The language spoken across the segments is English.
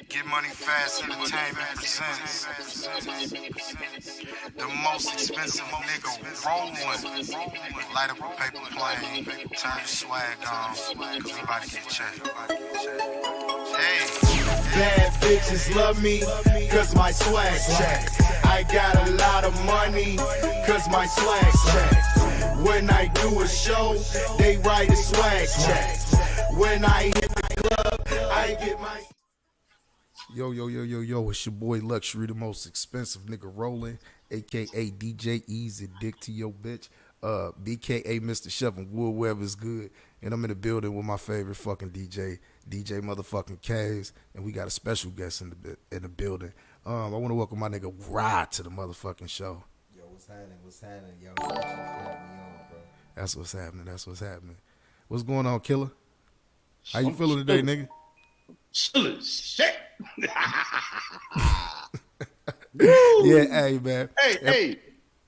Get Money Fast Entertainment presents the most expensive nigga rolling. Light up a paper plane, turn the swag on, cause we about to get checked. Hey. Bad bitches love me, cause my swag check. I got a lot of money, cause my swag check. When I do a show, they write a swag check. When I hit the club, I get my... Yo, it's your boy Luxury, the most expensive nigga rolling, aka DJ Easy Dick to your bitch, BKA Mr. Shoving Wood wherever's good, and I'm in the building with my favorite fucking DJ motherfucking Caves, and we got a special guest in the building. I want to welcome my nigga Rod to the motherfucking show. Yo, what's happening? Yo, thank you for having me on, bro. That's what's happening. What's going on, Killer? How you feeling today, nigga? Chillin' shit. Yeah, hey, man. Hey,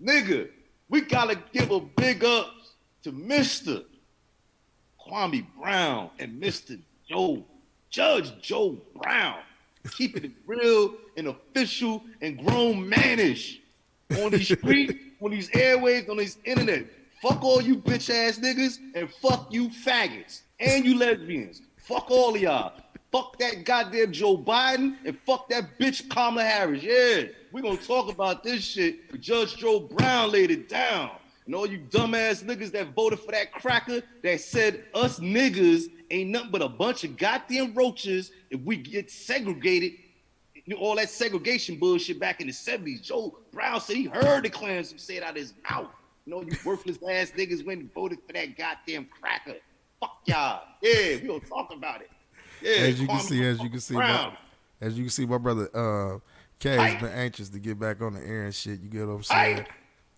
nigga, we gotta give a big up to Mr. Kwame Brown and Mr. Judge Joe Brown, keeping it real and official and grown-manish on these streets, on these airwaves, on this internet. Fuck all you bitch ass niggas and fuck you faggots and you lesbians. Fuck all of y'all. Fuck that goddamn Joe Biden and fuck that bitch Kamala Harris. Yeah, we gonna talk about this shit. But Judge Joe Brown laid it down. And all you dumbass niggas that voted for that cracker that said us niggas ain't nothing but a bunch of goddamn roaches if we get segregated. All that segregation bullshit back in the 70s. Joe Brown said he heard the Klansmen say it out of his mouth. You worthless ass niggas went and voted for that goddamn cracker. Fuck y'all. Yeah, we gonna talk about it. Yeah, as you can see, my brother Kay has been anxious to get back on the air and shit. You get what I'm saying?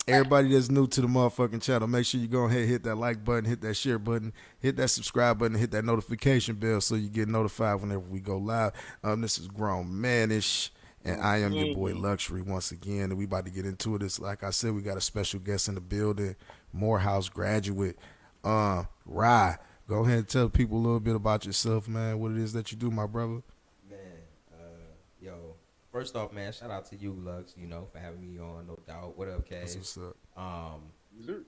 Everybody that's new to the motherfucking channel, make sure you go ahead, hit that like button, hit that share button, hit that subscribe button, hit that notification bell so you get notified whenever we go live. This is Grownmanishh, and I am your boy Luxury once again, and we about to get into it. It's like I said, we got a special guest in the building, Morehouse graduate, Rye. Go ahead and tell people a little bit about yourself, man, what it is that you do, my brother. Man, yo, first off, man, shout out to you, Lux, for having me on, no doubt. What up, Kay? That's what's up.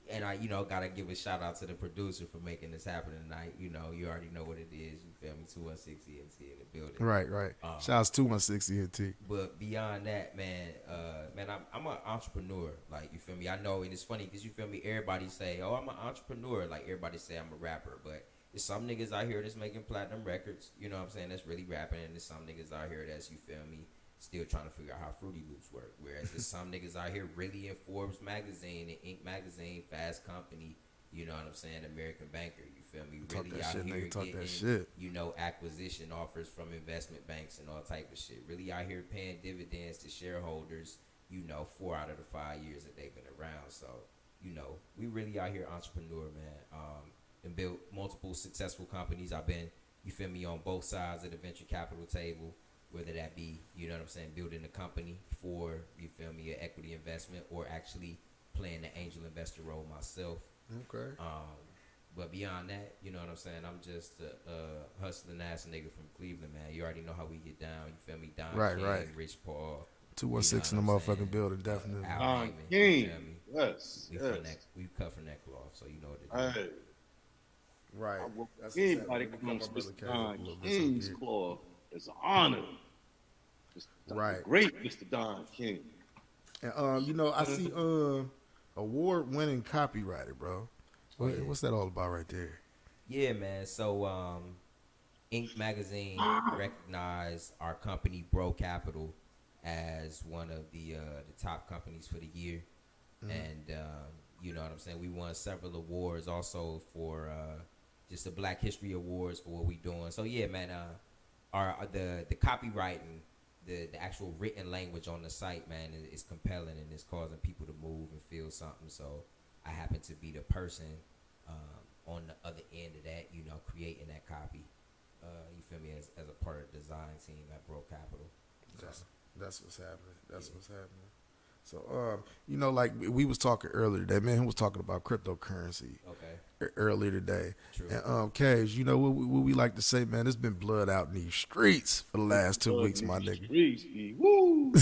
And I, gotta give a shout out to the producer for making this happen tonight. You already know what it is. You feel me? 216 ENT in the building. Right. Shout out to 216 ENT. But beyond that, man, I'm an entrepreneur. Like, you feel me? I know, and it's funny because you feel me. Everybody say, "Oh, I'm an entrepreneur." Like everybody say I'm a rapper, but there's some niggas out here that's making platinum records. You know what I'm saying? That's really rapping, and there's some niggas out here that's, you feel me, still trying to figure out how Fruity Loops work. Whereas there's some niggas out here really in Forbes magazine and Inc magazine, Fast Company, you know what I'm saying, American Banker, you feel me, really out here getting, acquisition offers from investment banks and all type of shit. Really out here paying dividends to shareholders, 4 out of the 5 years that they've been around. So, we really out here entrepreneur, man. And built multiple successful companies. I've been, you feel me, on both sides of the venture capital table. Whether that be, building a company for, you feel me, an equity investment, or actually playing the angel investor role myself. Okay. But beyond that, you know what I'm saying, I'm just a hustling ass nigga from Cleveland, man. You already know how we get down. You feel me? Don King, Rich Paul. 216 in the motherfucking building, definitely. Don King. Yes. We cut from that cloth, so you know what to do. Right. Anybody comes to Don King's claw, it's an honor. Right. Great Mr. Don King. And I see award-winning copywriter, bro. What's that all about right there? Yeah, man. So Inc magazine recognized our company Bro Capital as one of the top companies for the year. And you know what I'm saying, we won several awards also for just the Black History Awards for what we doing. So yeah, man, the copywriting, the actual written language on the site, man, is compelling and it's causing people to move and feel something. So I happen to be the person on the other end of that, creating that copy. You feel me, as a part of the design team at Bro Capital. That's what's happening. What's happening. So, like we was talking earlier today, man was talking about cryptocurrency. Okay. Earlier today. True. And Cage, you know what we like to say, man, there's been blood out in these streets for the last 2 weeks, my nigga. Streets, woo.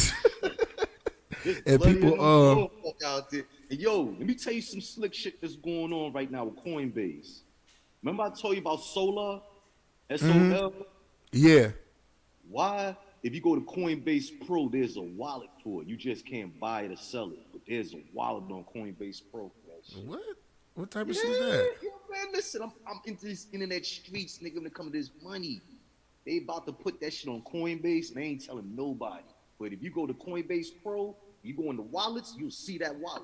And people out there. And yo, let me tell you some slick shit that's going on right now with Coinbase. Remember I told you about Solar? SOL? Yeah. Why? If you go to Coinbase Pro, there's a wallet for it. You just can't buy it or sell it. But there's a wallet on Coinbase Pro for that shit. What? What type of shit is that? Yeah, man, listen, I'm into these internet streets, nigga, when it comes to this money. They about to put that shit on Coinbase, and they ain't telling nobody. But if you go to Coinbase Pro, you go in the wallets, you'll see that wallet.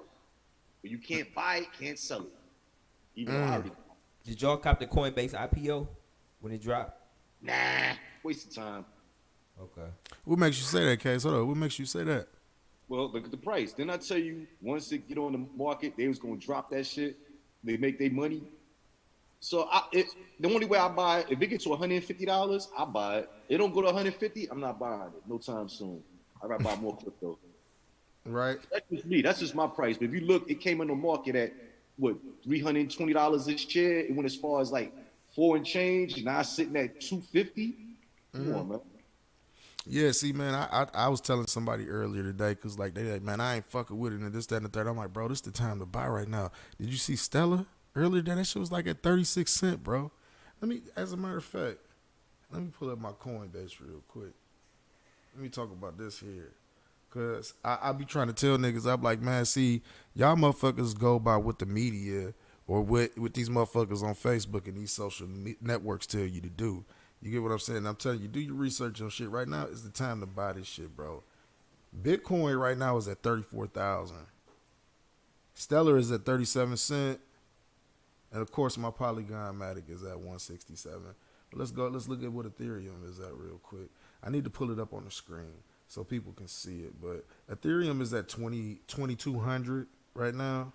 But you can't buy it, can't sell it. Even though I already. Did y'all cop the Coinbase IPO when it dropped? Nah, waste of time. Okay. What makes you say that, Case? Hold on. What makes you say that? Well, look at the price. Didn't I tell you once it get on the market, they was gonna drop that shit? They make their money. So the only way I buy it, if it gets to $150, I buy it. It don't go to $150, I'm not buying it. No time soon. I'd rather buy more crypto. Right. That's just me. That's just my price. But if you look, it came in the market at what, $320 a share. It went as far as like 4 and change. Now it's sitting at $250. Come on, man. Yeah, see, man, I was telling somebody earlier today because, like, they like, man, I ain't fucking with it and this, that, and the third. I'm like, bro, this the time to buy right now. Did you see Stella earlier today? That shit was like at 36 cents, bro. As a matter of fact, let me pull up my Coinbase real quick. Let me talk about this here. Because I be trying to tell niggas, I'm like, man, see, y'all motherfuckers go by what the media or what these motherfuckers on Facebook and these social networks tell you to do. You get what I'm saying? I'm telling you, do your research on shit. Right now is the time to buy this shit, bro. Bitcoin right now is at 34,000. Stellar is at 37 cents. And of course, my Polygon Matic is at 167. But let's look at what Ethereum is at real quick. I need to pull it up on the screen so people can see it. But Ethereum is at 2,200 right now.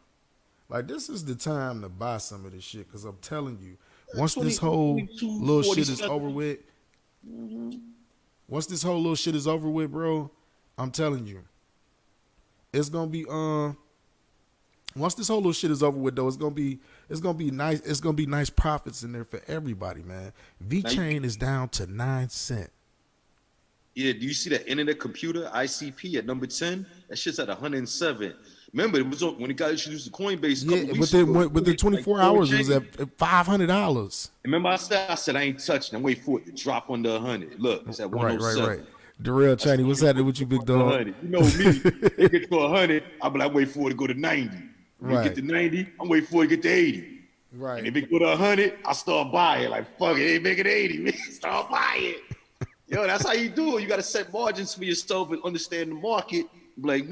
Like, this is the time to buy some of this shit because I'm telling you, once this whole little shit is over with, bro, I'm telling you, it's gonna be once this whole little shit is over with, though, it's gonna be nice. It's gonna be nice profits in there for everybody, man. VeChain is down to 9 cents. Yeah, do you see that internet computer ICP at number 10? That shit's at 107. Remember, it was when it got introduced to Coinbase. Within 24 hours, it was at $500. Remember, I said I ain't touching. I'm waiting for it to drop under 100. Look, it's at 107. Right. Darrell Cheney, what's happening with you, big dog? You know me. It get to 100, I'll be like, wait for it to go to 90. When it get to 90, I'm waiting for it to get to 80. Right. And if it go to 100, I start buying. Like, fuck it, ain't making 80. Man. Start buying. Yo, that's how you do it. You got to set margins for yourself and understand the market. Be like,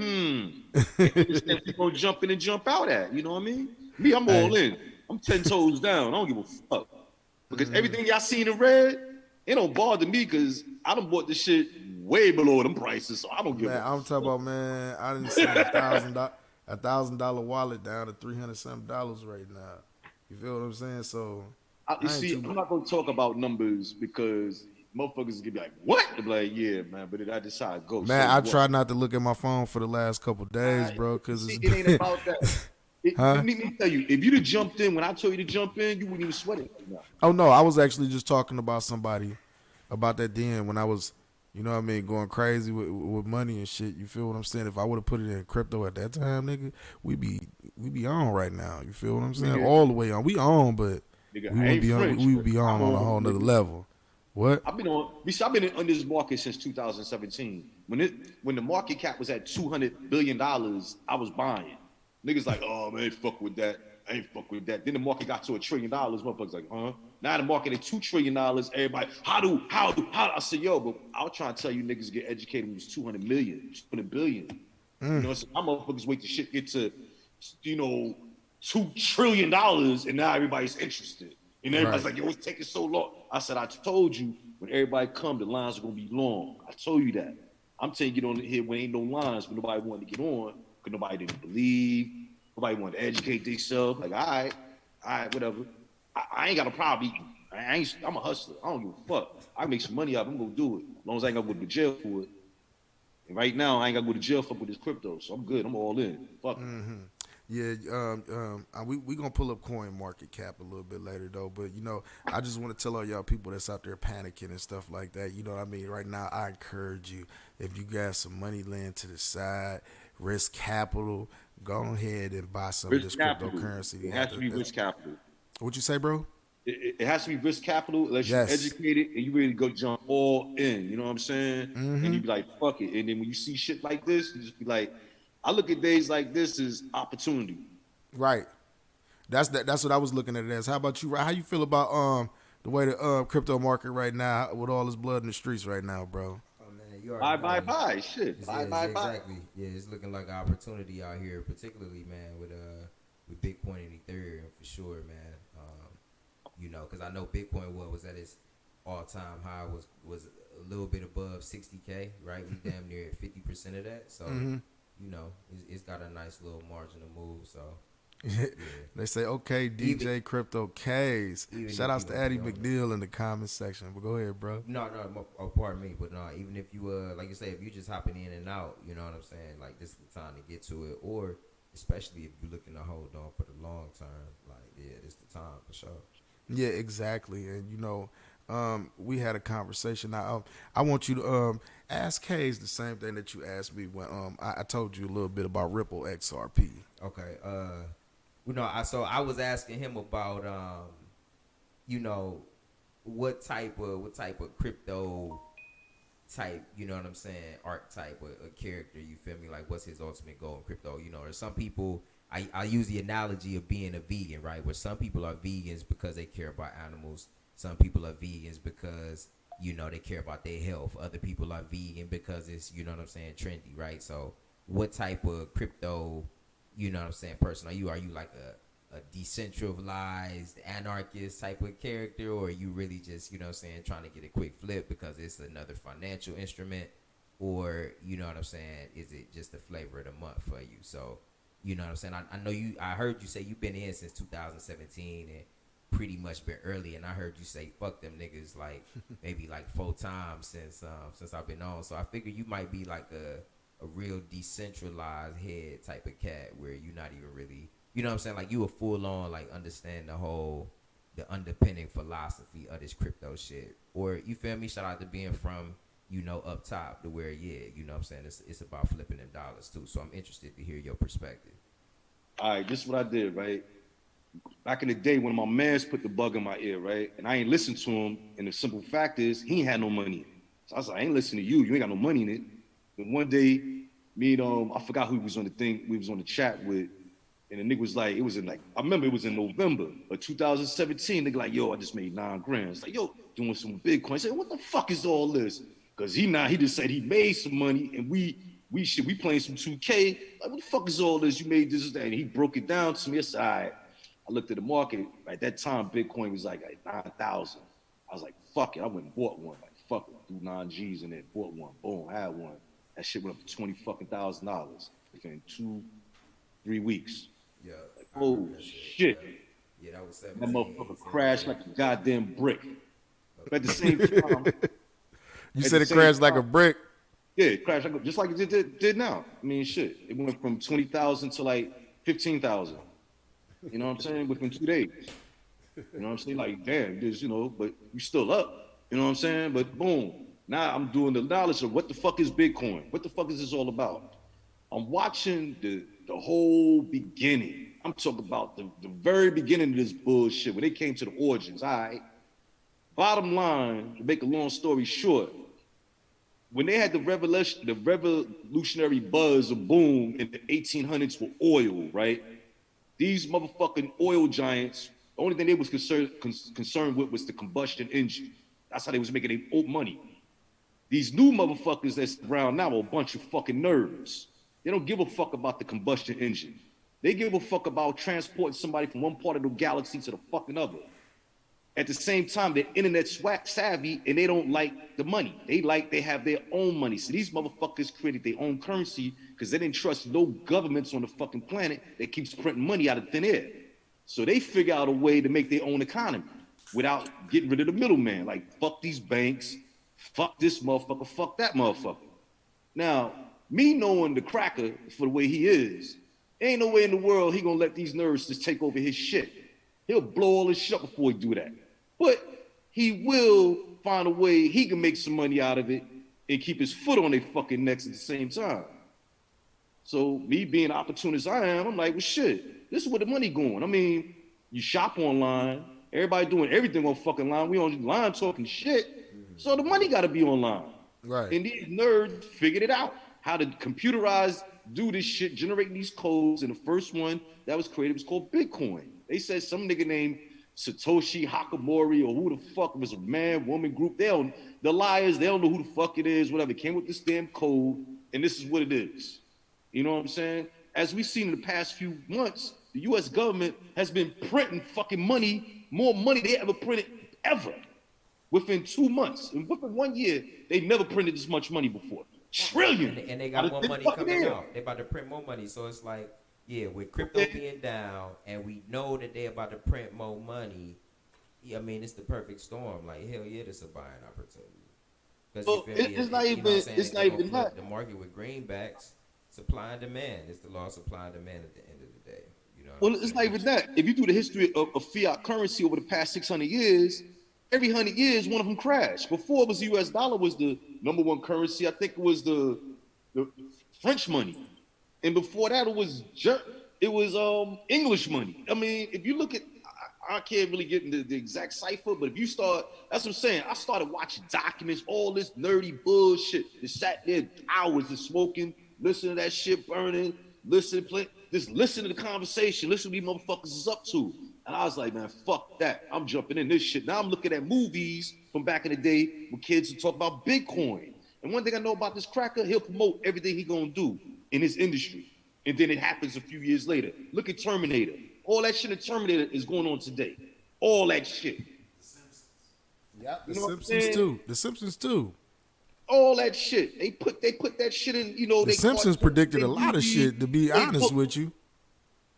understand people jump in and jump out at. You know what I mean? Me, I'm all in. I'm 10 toes down. I don't give a fuck. Because everything y'all seen in red, it don't bother me because I done bought this shit way below them prices, so I don't give a fuck. I'm talking about, man, I didn't see $1,000 wallet down to $300-something right now. You feel what I'm saying? So I'm not gonna talk about numbers because motherfuckers gonna be like, what? They'll be like, yeah, man, but that's how it goes. Man, I try not to look at my phone for the last couple of days, bro, because it ain't about that. Let me tell you, if you'd have jumped in when I told you to jump in, you wouldn't even sweat it right now. Oh, no, I was actually just talking about somebody about that then when I was, you know what I mean, going crazy with money and shit. You feel what I'm saying? If I would have put it in crypto at that time, nigga, we be on right now. You feel what I'm saying? Nigga. All the way on. We on, but Nigga, we would be on a whole nother level. What? I've been on this market since 2017. When the market cap was at $200 billion, I was buying. Niggas like, oh man, fuck with that. I ain't fuck with that. Then the market got to $1 trillion. Motherfuckers like, huh? Now the market at $2 trillion. Everybody, how do? I said, yo, but I was trying to tell you niggas get educated when it was 200 million, 200 billion. You know, so my motherfuckers wait till shit get to, $2 trillion, and now everybody's interested. And everybody's like, yo, it's taking so long. I said, I told you when everybody come, the lines are gonna be long. I told you that. I'm telling you, get on here when ain't no lines, when nobody wanted to get on, because nobody didn't believe, nobody wanted to educate themselves. Like, all right, whatever. I ain't got a problem eating. I'm a hustler. I don't give a fuck. I can make some money up. I'm gonna do it. As long as I ain't gonna go to jail for it. And right now, I ain't got to go to jail fuck with this crypto, so I'm good. I'm all in. Fuck it. Yeah, we gonna pull up coin market cap a little bit later though, but you know, I just want to tell all y'all people that's out there panicking and stuff like that. You know what I mean? Right now, I encourage you, if you got some money laying to the side, risk capital, go ahead and buy some of this cryptocurrency. It has to be risk capital. What you say, bro? It has to be risk capital unless you're educated and you really go jump all in. You know what I'm saying? And you be like, fuck it. And then when you see shit like this, you just be like, I look at days like this as opportunity. Right. That's what I was looking at it as. How about you? How you feel about the way the crypto market right now with all this blood in the streets right now, bro? Oh man, you already buy. Shit. Buy. Exactly. Yeah, it's looking like an opportunity out here, particularly man with Bitcoin and Ethereum for sure, man. You know, because I know Bitcoin was at its all-time high was a little bit above 60K, right? We damn near at 50% of that, so. You know, it's got a nice little margin to move. So yeah. They say, okay, DJ Crypto K's. Shout outs to Addie McNeil in the comment section. But go ahead, bro. No, pardon me, but no, even if you like you say, if you just hopping in and out, you know what I'm saying? Like this is the time to get to it, or especially if you're looking to hold on for the long term, like yeah, this is the time for sure. Yeah, exactly. And you know, we had a conversation. I want you to ask K's the same thing that you asked me when I told you a little bit about Ripple XRP. Okay. You know, I was asking him about you know, what type of crypto type, you know what I'm saying, archetype or a character, you feel me? Like what's his ultimate goal in crypto? You know, there's some people I use the analogy of being a vegan, right? Where some people are vegans because they care about animals. Some people are vegans because, you know, they care about their health. Other people are vegan because it's, you know what I'm saying, trendy, right? So what type of crypto, you know what I'm saying, person are you? Are you like a decentralized anarchist type of character, or are you really just, you know what I'm saying, trying to get a quick flip because it's another financial instrument? Or, you know what I'm saying, is it just the flavor of the month for you? So, you know what I'm saying? I know I heard you say you've been in since 2017 and pretty much been early, and I heard you say fuck them niggas like maybe like 4 times since I've been on. So I figure you might be like a real decentralized head type of cat where you're not even really, you know what I'm saying, like you a full on like understand the underpinning philosophy of this crypto shit. Or you feel me? Shout out to being from, you know, up top to where, yeah, you know what I'm saying, it's about flipping them dollars too. So I'm interested to hear your perspective. All right, this is what I did, right? Back in the day when my mans put the bug in my ear, right? And I ain't listened to him, and the simple fact is he ain't had no money. So I was like, I ain't listening to you. You ain't got no money in it. And one day, me and I forgot who was on the thing, we was on the chat with, and the nigga was like, I remember it was in November of 2017. Nigga like, yo, I just made $9,000. It's like, yo, doing some Bitcoin. I said, what the fuck is all this? Cause he just said he made some money, and we playing some 2K. Like, what the fuck is all this? You made this, that. And he broke it down to me. I said, all right. I looked at the market. At that time, Bitcoin was like 9,000. I was like, fuck it. I went and bought one. Like, fuck it. Threw 9 G's in it. Bought one. Boom. Had one. That shit went up to $20,000 within 2-3 weeks. Yeah. Like, oh, shit. Yeah, that was 17. That motherfucker crashed like a goddamn brick. But at the same time... You said it crashed like a brick? Yeah, it crashed just like it did now. I mean, shit. It went from 20,000 to like 15,000. You know what I'm saying? Within 2 days. You know what I'm saying? Like, damn, just, you know, but you still up. You know what I'm saying? But boom. Now I'm doing the knowledge of what the fuck is Bitcoin? What the fuck is this all about? I'm watching the whole beginning. I'm talking about the very beginning of this bullshit when they came to the origins. All right. Bottom line, to make a long story short, when they had the revolutionary buzz or boom in the 1800s with oil, right? These motherfucking oil giants, the only thing they was concerned with was the combustion engine. That's how they was making their money. These new motherfuckers that's around now are a bunch of fucking nerds. They don't give a fuck about the combustion engine. They give a fuck about transporting somebody from one part of the galaxy to the fucking other. At the same time, they're internet savvy and they don't like the money. They have their own money. So these motherfuckers created their own currency because they didn't trust no governments on the fucking planet that keeps printing money out of thin air. So they figure out a way to make their own economy without getting rid of the middleman. Like, fuck these banks, fuck this motherfucker, fuck that motherfucker. Now, me knowing the cracker for the way he is, ain't no way in the world he gonna let these nerds just take over his shit. He'll blow all his shit before he do that. But he will find a way he can make some money out of it and keep his foot on their fucking necks at the same time. So me being opportunist I am, I'm like, well shit, this is where the money going. I mean, you shop online, everybody doing everything on fucking line. We online talking shit. So the money gotta be online. Right. And these nerds figured it out. How to computerize, do this shit, generate these codes. And the first one that was created was called Bitcoin. They said some nigga named Satoshi Hakamori or who the fuck was a man, woman group. The liars, they don't know who the fuck it is, whatever. Came with this damn code, and this is what it is. You know what I'm saying? As we've seen in the past few months, the U.S. government has been printing fucking money, more money they ever printed ever. Within 2 months. And within 1 year, they never printed this much money before. Trillion. And they got more money coming out. They about to print more money. So it's like, yeah, with crypto being down and we know that they about to print more money, I mean, it's the perfect storm. Like, hell yeah, this is a buying opportunity. Well, it's not even that. The market with greenbacks, supply and demand. It's the law of supply and demand at the end of the day. You know. Well, it's not even that. If you do the history of fiat currency over the past 600 years, every 100 years, one of them crashed. Before it was the U.S. dollar was the number one currency. I think it was the French money. And before that, it was English money. I mean, if you look at, I can't really get into the exact cipher, but if you start, that's what I'm saying. I started watching documents, all this nerdy bullshit. Just sat there hours just smoking, listening to that shit burning, just listen to the conversation, listen to what these motherfuckers is up to. And I was like, man, fuck that. I'm jumping in this shit. Now I'm looking at movies from back in the day when kids would talk about Bitcoin. And one thing I know about this cracker, he'll promote everything he gonna do in his industry. And then it happens a few years later. Look at Terminator. All that shit in Terminator is going on today. All that shit. Yeah, The Simpsons too. The Simpsons too. All that shit. They put that shit in, you know. The Simpsons predicted a lot of shit, to be honest with you.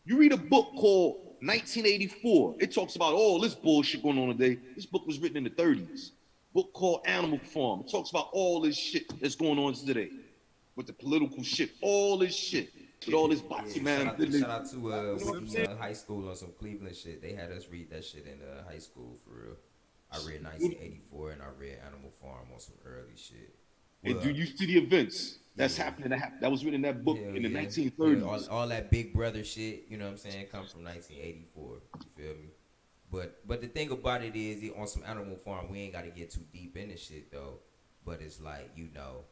You read a book called 1984. It talks about all this bullshit going on today. This book was written in the 30s. Book called Animal Farm. It talks about all this shit that's going on today. With the political shit. All this shit. With all this boxy man. Shout out to Wiki High School on some Cleveland shit. They had us read that shit in high school for real. I read 1984 and I read Animal Farm on some early shit. And do you see the events that's happening? That was written in that book in the 1930s. Yeah, all that Big Brother shit, you know what I'm saying, comes from 1984. You feel me? But the thing about it is, on some Animal Farm, we ain't got to get too deep into shit though. But it's like, you know,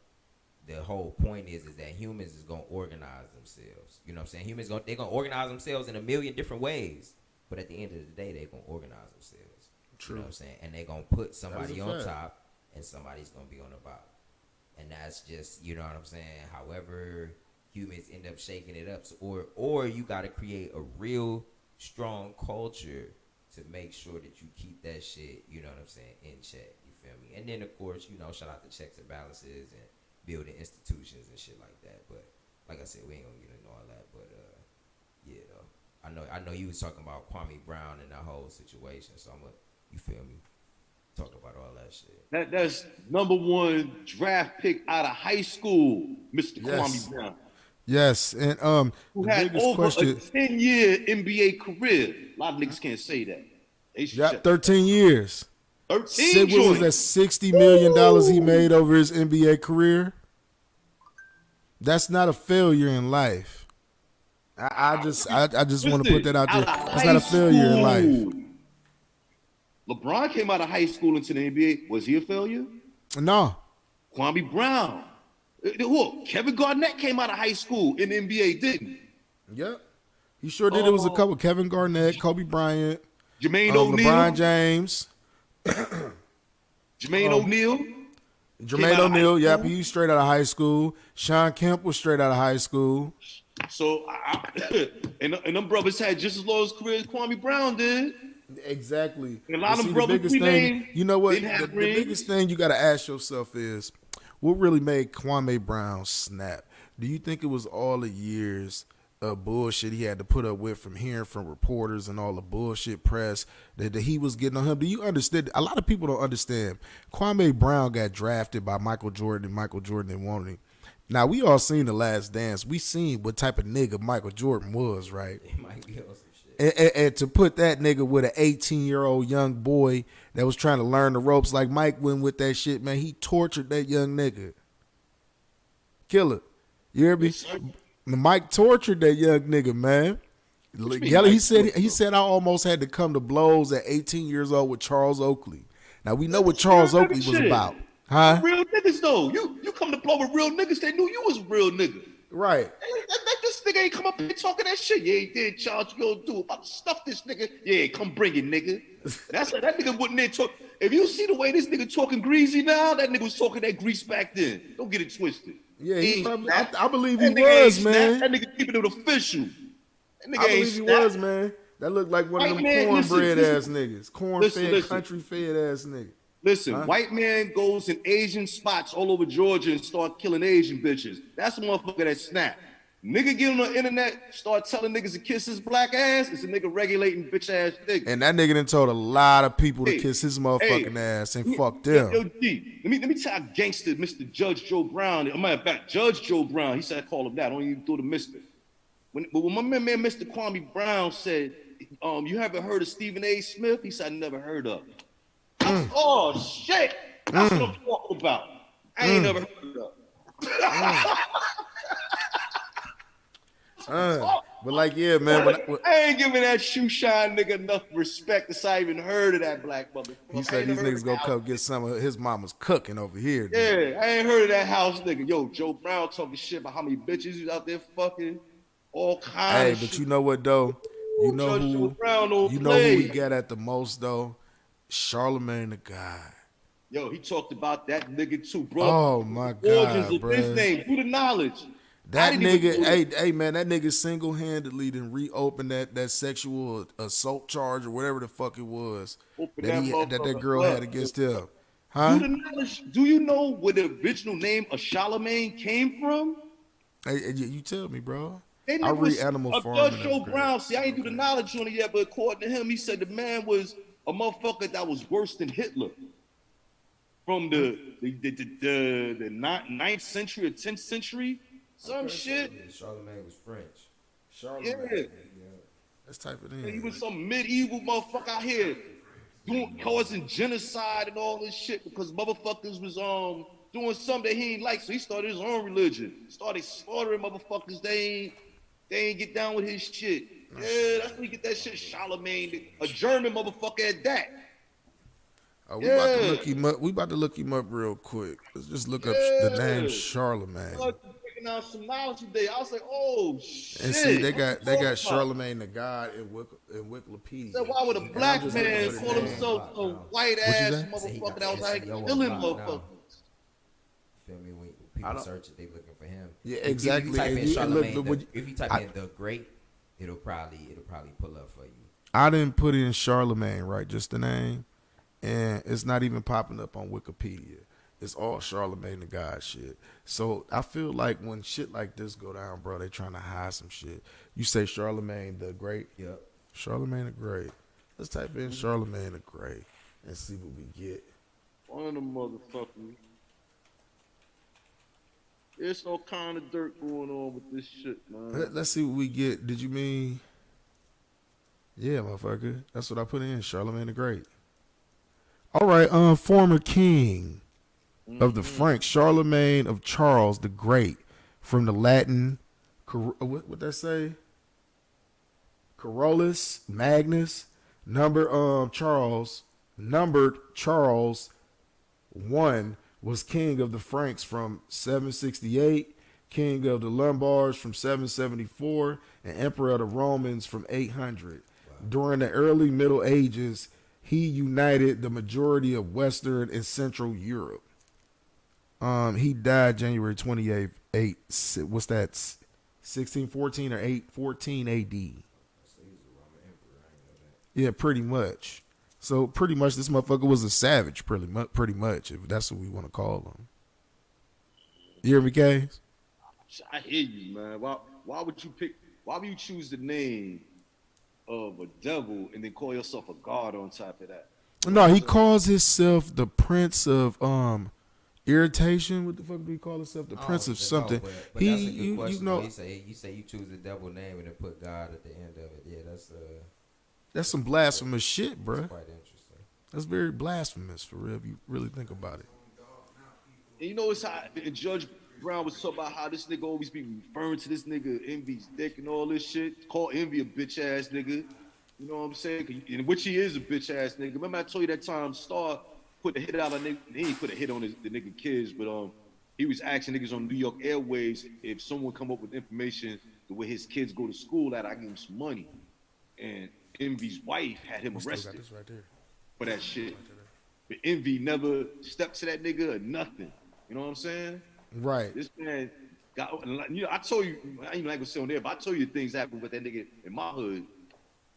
the whole point is that humans is gonna organize themselves. You know what I'm saying? Humans they're gonna organize themselves in a million different ways. But at the end of the day, they're gonna organize themselves. True. You know what I'm saying? And they're gonna put somebody on top and somebody's gonna be on the bottom. And that's just, you know what I'm saying? However humans end up shaking it up. Or you gotta create a real strong culture to make sure that you keep that shit, you know what I'm saying, in check. You feel me? And then of course, you know, shout out to checks and balances and building institutions and shit like that. But like I said, we ain't gonna get into all that. But yeah, though. I know you was talking about Kwame Brown and that whole situation, so you feel me? Talk about all that shit. That's number one draft pick out of high school, Mr. Yes. Kwame Brown. Yes, and who the had biggest over question, a 10-year NBA career. A lot of niggas can't say that. They should yeah, 13 years. 13 What was that $60 million he made over his NBA career? That's not a failure in life. I just want to put that out there. That's not a failure in life. LeBron came out of high school into the NBA. Was he a failure? No. Kwame Brown. Who? Kevin Garnett came out of high school in the NBA, didn't he? Yep. He sure did. It was a couple. Kevin Garnett, Kobe Bryant, Jermaine O'Neal. LeBron James. Jermaine O'Neal. Jermaine O'Neal, yep, he was straight out of high school. Sean Kemp was straight out of high school. So, and them brothers had just as long as career as Kwame Brown did. Exactly. And a lot of them brothers we named, you know what? The biggest thing you got to ask yourself is, what really made Kwame Brown snap? Do you think it was all the years of bullshit he had to put up with from hearing from reporters and all the bullshit press that he was getting on him? Do you understand? A lot of people don't understand. Kwame Brown got drafted by Michael Jordan, and Michael Jordan didn't want him. Now we all seen The Last Dance. We seen what type of nigga Michael Jordan was, right? It might be on some shit. And to put that nigga with an 18-year-old young boy that was trying to learn the ropes like Mike went with that shit, man, he tortured that young nigga. Killer. You hear me? Mike tortured that young nigga, man. Yellow, he said I almost had to come to blows at 18 years old with Charles Oakley. Now we know what Charles Oakley was about. Huh? Real niggas though. You come to blow with real niggas, they knew you was a real nigga. Right. This nigga ain't come up here talking that shit. Yeah, he did, Charles. You gonna do about to stuff this nigga. Yeah, come bring it, nigga. That's like that nigga wouldn't there talk. If you see the way this nigga talking greasy now, that nigga was talking that grease back then. Don't get it twisted. Yeah, I believe he was, man. That nigga keeping it official. That nigga I believe he was, man. That looked like one of them cornbread ass niggas. Corn-fed, country-fed ass niggas. Listen, white man goes in Asian spots all over Georgia and start killing Asian bitches. That's a motherfucker that snap. Nigga get on the internet, start telling niggas to kiss his black ass. It's a nigga regulating bitch ass nigga. And that nigga done told a lot of people to kiss his motherfucking ass and fuck them. Yo, G, let me tell you gangster Mr. Judge Joe Brown. Matter of fact, Judge Joe Brown, he said I call him that. I don't even do the Mr. But when my man Mr. Kwame Brown said, you haven't heard of Stephen A. Smith? He said, I never heard of him. Oh, shit. That's what I'm talking about. I ain't never heard of. But like, yeah, man. I ain't giving that shoe shine nigga enough respect to say I even heard of that black motherfucker. He said these niggas gonna come get some of his mama's cooking over here. Yeah, I ain't heard of that house nigga. Yo, Joe Brown talking shit about how many bitches he's out there fucking. All kinds of shit. But you know what though? You know who we got at the most though? Charlemagne the God. Yo, he talked about that nigga too, bro. Oh my God, bro. His name, through the knowledge. That nigga, hey man, that nigga single-handedly didn't reopen that sexual assault charge or whatever the fuck it was that girl had against him. Huh? Do you know where the original name of Charlemagne came from? Hey, you tell me, bro. I read Animal Farm. Judge Joe Brown, see, I ain't do the knowledge on it yet, but according to him, he said the man was a motherfucker that was worse than Hitler. From the 9th century or 10th century, some shit. Charlemagne was French. Charlemagne. Yeah. Let's type it in. He was some medieval motherfucker out here causing genocide and all this shit because motherfuckers was doing something that he ain't like, so he started his own religion. Started slaughtering motherfuckers. They ain't get down with his shit. Yeah, that's when you get that shit. Charlemagne, a German motherfucker at that. Oh, we about to look him up. We about to look him up real quick. Let's just look up the name Charlemagne. Picking out some knowledge today. I was like, oh shit. And see, they got Charlemagne the God in Wikipedia. So why would a black man call himself a white ass motherfucker that was like killing motherfuckers? Feel me? When people search it, they looking for him. Yeah, exactly. If you type in Charlemagne, if you type in the Great, it'll probably pull up for you. I didn't put in Charlemagne, right? Just the name. And it's not even popping up on Wikipedia. It's all Charlemagne the God shit. So I feel like when shit like this go down, bro, they trying to hide some shit. You say Charlemagne the Great? Yep. Charlemagne the Great. Let's type in Charlemagne the Great and see what we get. One of them motherfuckers. There's all kind of dirt going on with this shit, man. Let's see what we get. Did you mean? Yeah, motherfucker. That's what I put in. Charlemagne the Great. All right, former king of the Franks, Charlemagne of Charles the Great, from the Latin, what that say? Carolus Magnus, numbered Charles I, was king of the Franks from 768, king of the Lombards from 774, and emperor of the Romans from 800. Wow. During the early Middle Ages, he united the majority of Western and Central Europe. He died January 28th, what's that, 1614 or 814 AD. Yeah, pretty much. So pretty much this motherfucker was a savage, pretty much, if that's what we want to call him. You hear me, Kay? I hear you, man. Why would you choose the name of a devil and then call yourself a god on top of that? No, he calls himself the prince of Irritation. What the fuck do we call himself? The Prince of something. But that's a good question. You know, you say you choose the devil name and then put God at the end of it. Yeah, that's some blasphemous shit, bro. That's quite interesting. That's very blasphemous for real. If you really think about it. And you know it's how Judge Brown was talking about how this nigga always be referring to this nigga Envy's dick and all this shit. Call Envy a bitch ass nigga. You know what I'm saying? In which he is a bitch ass nigga. Remember I told you that time Star put a hit out on nigga. He ain't put a hit on the nigga kids, but he was asking niggas on New York Airways if someone come up with information the way his kids go to school at, I give him some money. And Envy's wife had him arrested for that shit. But Envy never stepped to that nigga or nothing. You know what I'm saying? Right. This man got, you know, I told you, I ain't like to say on there, but I told you things happened with that nigga in my hood.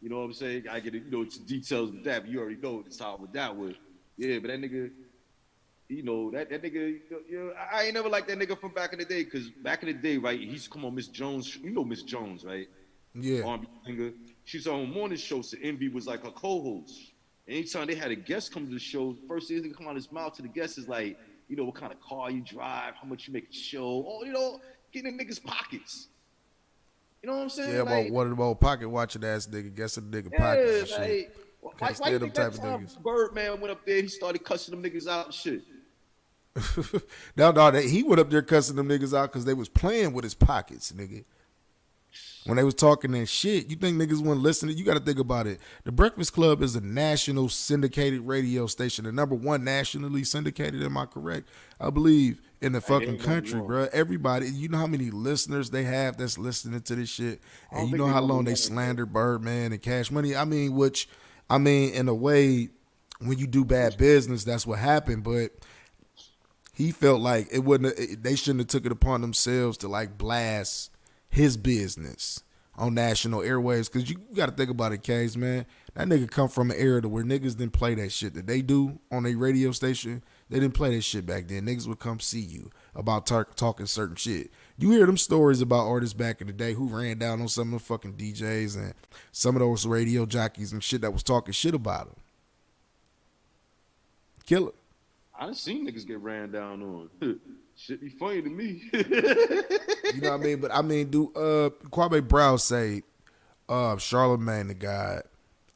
You know what I'm saying? I get it, you know, it's details of that, but you already know it's how with that was. Yeah, but that nigga, you know, that nigga, you know, I ain't never liked that nigga from back in the day, because back in the day, right, he used to come on Miss Jones. You know Miss Jones, right? Yeah. R&B singer. She's on a morning show, so Envy was like her co-host. Anytime they had a guest come to the show, first thing that come out of his mouth to the guest is like, you know, what kind of car you drive, how much you make a show, oh, you know, get in niggas' pockets. You know what I'm saying? Yeah, like, about one of them old pocket watching ass nigga, guessing the nigga pockets and shit. Can't stand them type of niggas. Birdman went up there, he started cussing them niggas out and shit. No, he went up there cussing them niggas out because they was playing with his pockets, nigga. When they was talking that shit, you think niggas wouldn't listen? You got to think about it. The Breakfast Club is a national syndicated radio station, the number one nationally syndicated. Am I correct? I believe in the fucking country, bro. Everybody, you know how many listeners they have that's listening to this shit, and you know how long they slandered Birdman and Cash Money. I mean, in a way, when you do bad business, that's what happened. But he felt like it wouldn't. They shouldn't have took it upon themselves to like blast his business on national airwaves, because you got to think about it, Case, man. That nigga come from an era to where niggas didn't play that shit that they do on a radio station. They didn't play that shit back then. Niggas would come see you about talking certain shit. You hear them stories about artists back in the day who ran down on some of the fucking DJs and some of those radio jockeys and shit that was talking shit about them. Killer. I done seen niggas get ran down on. Shit be funny to me. You know what I mean? But I mean, do Kwame Brown say Charlamagne the God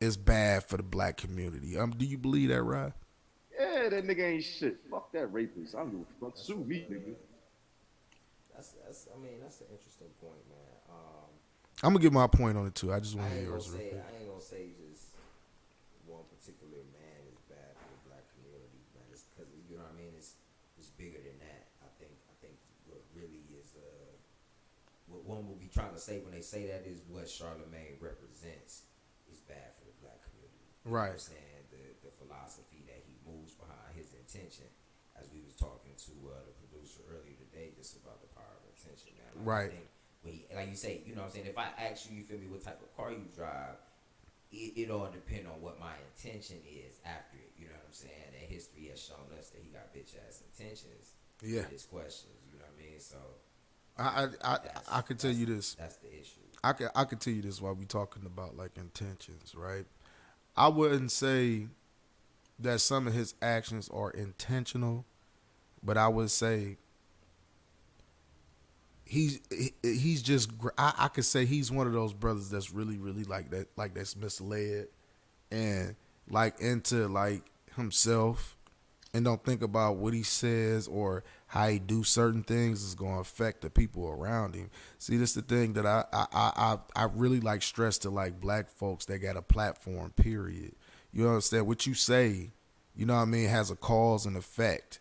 is bad for the black community? Do you believe that, Rod? Yeah, that nigga ain't shit. Fuck that rapist. I don't give a fuck. Sue me, nigga. That's an interesting point, man. I'm gonna give my point on it too. I just want to hear yours. I ain't gonna say just one particular man is bad for the black community, man. It's because, you know what I mean. It's bigger than that. I think what really is what one will be trying to say when they say that is what Charlamagne represents is bad for the black community. Right. You know what I'm saying? The philosophy that he moves behind, his intention, as we was talking to the producer earlier today, just about the power of intention, man. Like, right. I think when he, like you say, you know what I'm saying, if I ask you, you feel me, what type of car you drive, it all depend on what my intention is after it. You know what I'm saying? And history has shown us that he got bitch ass intentions. Yeah. His questions. You know what I mean? So I could tell you this. That's the issue. I could tell you this while we talking about like intentions, right? I wouldn't say that some of his actions are intentional, but I would say he's just, I could say he's one of those brothers that's really like that, like that's misled and like into like himself and don't think about what he says or how he do certain things is going to affect the people around him. See, this is the thing that I really like stress to like black folks that got a platform, period. You understand what you say, you know what I mean, has a cause and effect.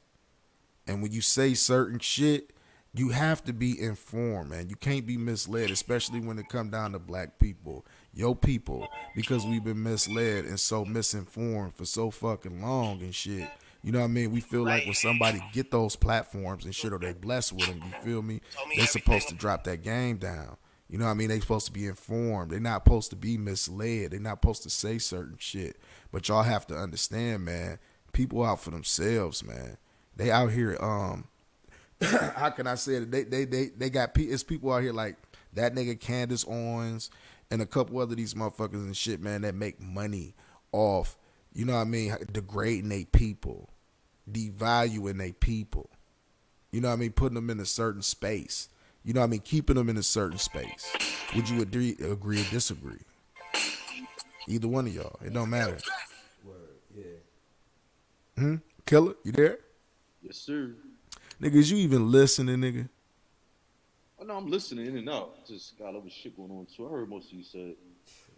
And when you say certain shit, you have to be informed, man. You can't be misled, especially when it come down to black people, your people, because we've been misled and so misinformed for so fucking long and shit. You know what I mean? We feel like when somebody get those platforms and shit or they blessed with them, you feel me? They supposed to drop that game down. You know what I mean? They supposed to be informed. They're not supposed to be misled. They're not supposed to say certain shit. But y'all have to understand, man, people out for themselves, man. They out here, how can I say it? They got, it's people out here like that nigga Candace Owens and a couple other these motherfuckers and shit, man, that make money off, you know what I mean, degrading they people, devaluing they people. You know what I mean? Putting them in a certain space. You know what I mean? Keeping them in a certain space. Would you agree or disagree? Either one of y'all. It don't matter. Word, yeah. Killer, you there? Yes, sir. Nigga, is you even listening, nigga? I know I'm listening in and out. Just got other shit going on too. I heard most of you said.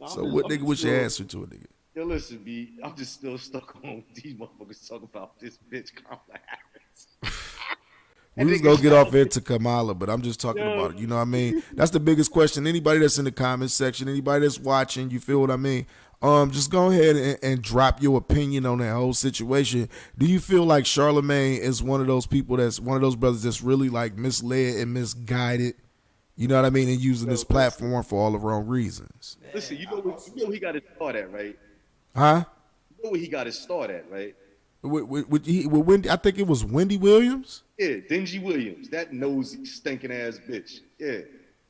No, So what, nigga, what's your answer to it, nigga? Yo, listen, B. I'm just still stuck on these motherfuckers talking about this bitch Kamala Harris. We was gonna get off into Kamala, but I'm just talking about it. You know what I mean? That's the biggest question. Anybody that's in the comments section, anybody that's watching, you feel what I mean? Just go ahead and drop your opinion on that whole situation. Do you feel like Charlemagne is one of those people that's one of those brothers that's really like misled and misguided? You know what I mean? And using this platform for all the wrong reasons. Listen, you know where he got his start at, right? Huh? You know where he got his start at, right? With Wendy, I think it was Wendy Williams. Yeah, Dingy Williams, that nosy, stinking ass bitch. Yeah,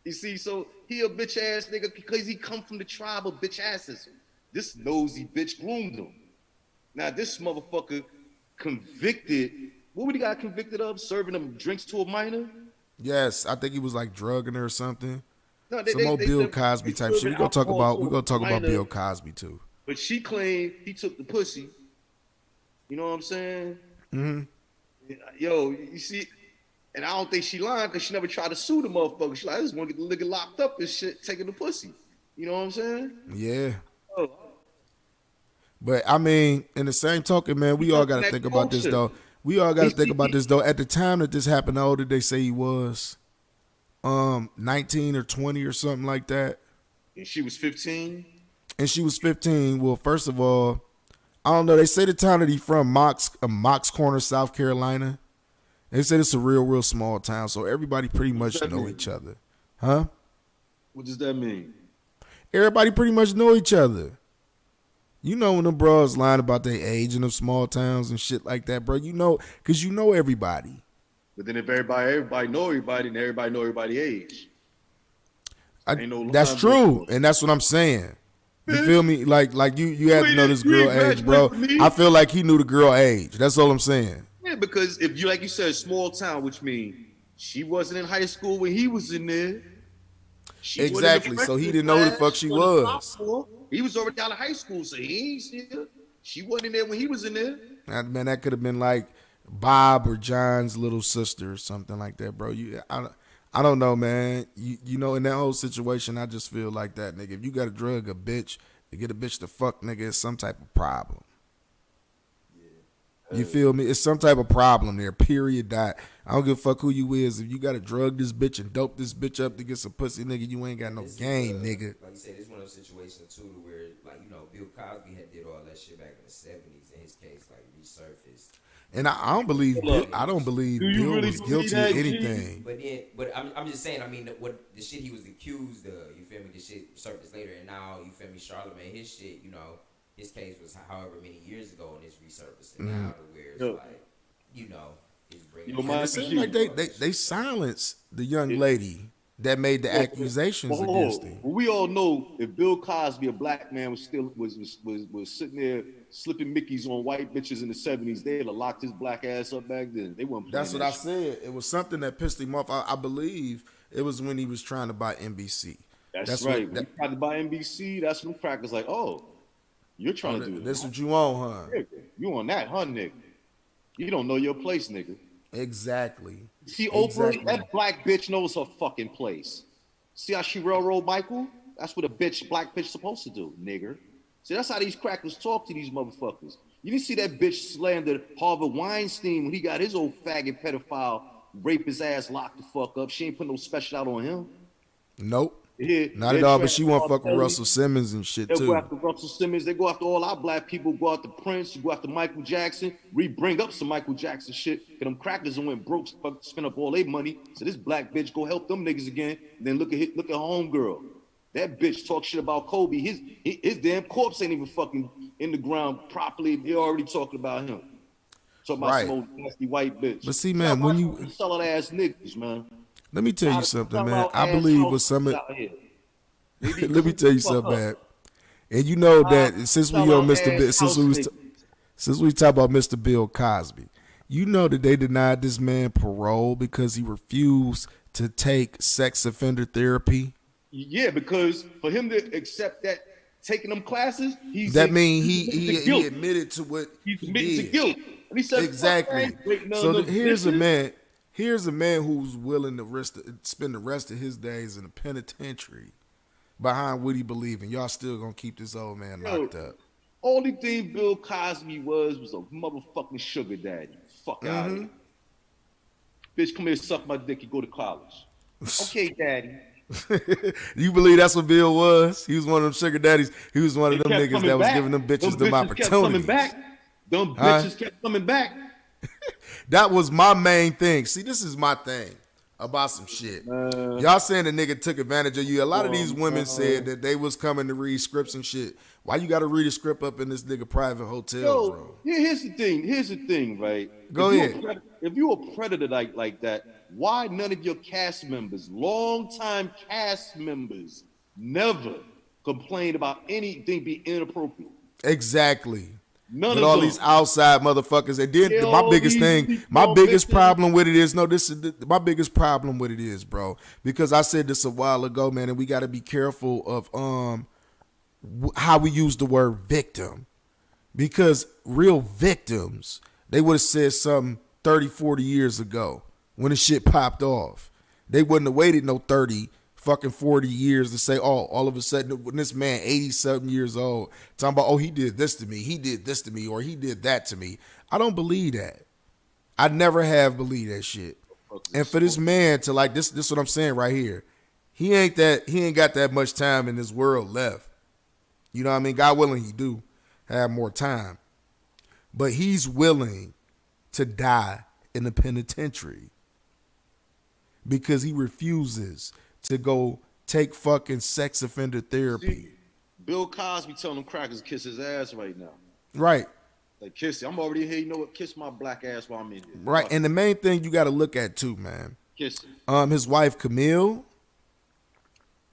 you see, so he a bitch ass nigga because he come from the tribe of bitch asses. This nosy bitch groomed him. Now this motherfucker convicted. What would he got convicted of? Serving them drinks to a minor? Yes, I think he was like drugging her or something. No, Some more Bill Cosby type shit. We're gonna talk about Bill Cosby too. But she claimed he took the pussy. You know what I'm saying? Mm-hmm. Yo, you see, and I don't think she lying because she never tried to sue the motherfucker. She like, I just want to get the nigga locked up and shit, taking the pussy. You know what I'm saying? Yeah. Oh. But I mean, in the same token, man, we all got to think about this though. We all got to think about this though. At the time that this happened, how old did they say he was? 19 or 20 or something like that. And she was 15. And she was 15. Well, first of all, I don't know. They say the town that he from, Mox Corner, South Carolina. They said it's a real small town, so everybody pretty much know each other. Huh? What does that mean? Everybody pretty much know each other. You know when the bros lying about their age in them small towns and shit like that, bro. You know, because you know everybody. But then if everybody know everybody, then everybody know everybody's age. That's true, and that's what I'm saying. You feel me? Like you had to know this girl age, bro. I feel like he knew the girl age. That's all I'm saying. Yeah, because if you, like you said, small town, which means she wasn't in high school when he was in there. Exactly. So he didn't know who the fuck she was. He was already out of high school, so he ain't see her. She wasn't in there when he was in there. Man, that could have been like Bob or John's little sister or something like that, bro. I don't know, man. You know, in that whole situation, I just feel like that, nigga. If you got to drug a bitch to get a bitch to fuck, nigga, it's some type of problem. Yeah. You feel me? It's some type of problem there, period. I don't give a fuck who you is. If you got to drug this bitch and dope this bitch up to get some pussy, nigga, you ain't got no game, nigga. Like you said, it's one of those situations, too, to where, like, you know, Bill Cosby had did all that shit back in the 70s. In his case, like, resurfaced. And I don't believe Bill was guilty of anything. But I'm just saying. I mean, the shit he was accused of, you feel me? The shit surfaced later, and now you feel me? Charlemagne, his shit, you know, his case was however many years ago, and it's resurfacing now to where it's like, you know, it's bringing. It seems like they silenced the young lady that made the accusations against him. Well, we all know if Bill Cosby, a black man, was sitting there slipping Mickeys on white bitches in the 70s, they'd have locked his black ass up back then. They weren't. That's what I said. It was something that pissed him off. I believe it was when he was trying to buy NBC. That's right. When he tried to buy NBC, that's when the crackers like, oh, you're trying to do this. That's what you want, huh? You on that, huh, nigga? You don't know your place, nigga. Exactly. See, Oprah, that black bitch knows her fucking place. See how she railroad Michael? That's what a black bitch supposed to do, nigger. See, that's how these crackers talk to these motherfuckers. You didn't see that bitch slander Harvey Weinstein when he got his old faggot pedophile rape his ass locked the fuck up. She ain't put no special out on him. Nope. Not at all, but she won't fuck with Russell Simmons and shit too. They go after Russell Simmons. They go after all our black people. Go after Prince. You go after Michael Jackson. Bring up some Michael Jackson shit. Cause them crackers and went broke, spent up all their money. So this black bitch go help them niggas again. And then look at homegirl. That bitch talk shit about Kobe. His damn corpse ain't even fucking in the ground properly. They already talking about him. Talking about some old nasty white bitch. But see, man, when you solid ass niggas, man. Let me tell you something, man. I believe with some of let me tell you something, man. And you know that since we on Mr. Bill, since we talk about Mr. Bill Cosby, You know that they denied this man parole because he refused to take sex offender therapy. Yeah, because for him to accept that taking them classes, That mean he's admitted to guilt. he admitted to what He's he admitted to did. guilt. And he said, fuck, I Exactly. ain't waiting on So them here's a bitches. man. Here's a man who's willing to spend the rest of his days in a penitentiary behind what he believes, and y'all still gonna keep this old man locked up. Only thing Bill Cosby was a motherfucking sugar daddy. Fuck out of here. Bitch, come here, suck my dick, and go to college. Okay, daddy. You believe that's what Bill was? He was one of them sugar daddies. He was one of them Kept niggas coming that was back. giving them bitches them Kept coming opportunities. back. Them bitches kept coming back. That was my main thing. See, this is my thing about some shit. Y'all saying the nigga took advantage of you. A lot of these women said that they was coming to read scripts and shit. Why you got to read a script up in this nigga private hotel room? Here's the thing, right? Go ahead. If you a predator like that, why none of your cast members, longtime cast members, never complained about anything being inappropriate? Exactly. None But of all them. these outside motherfuckers, and then Yeah, my all biggest these thing, people my biggest bitches. problem with it is my biggest problem with it is, bro, because I said this a while ago, man, and we got to be careful of how we use the word victim, because real victims, they would have said something 30, 40 years ago when the shit popped off. They wouldn't have waited no 30 fucking 40 years to say, oh, all of a sudden when this man 80-something years old talking about, oh, he did this to me, he did this to me, or he did that to me. I don't believe that. I never have believed that shit. And for this man to like this what I'm saying right here, he ain't got that much time in this world left. You know what I mean? God willing, he do have more time. But he's willing to die in the penitentiary because he refuses to go take fucking sex offender therapy. See, Bill Cosby telling them crackers to kiss his ass right now. Right. Like, kiss it. I'm already here. You know what? Kiss my black ass while I'm in here. Right. And the main thing you got to look at too, man. Kiss it. His wife Camille,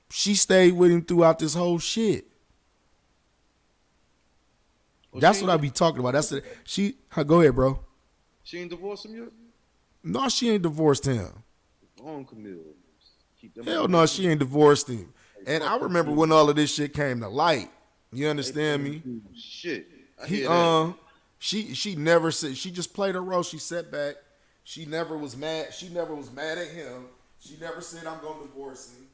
she stayed with him throughout this whole shit. That's what I be talking about. That's it. Go ahead, bro. She ain't divorced him yet? No, she ain't divorced him. On Camille. Keep them Hell no, she ain't divorced him. And I remember when all of this shit came to light. You understand me? Shit. She never said, she just played her role. She sat back. She never was mad. She never was mad at him. She never said, I'm gonna divorce him.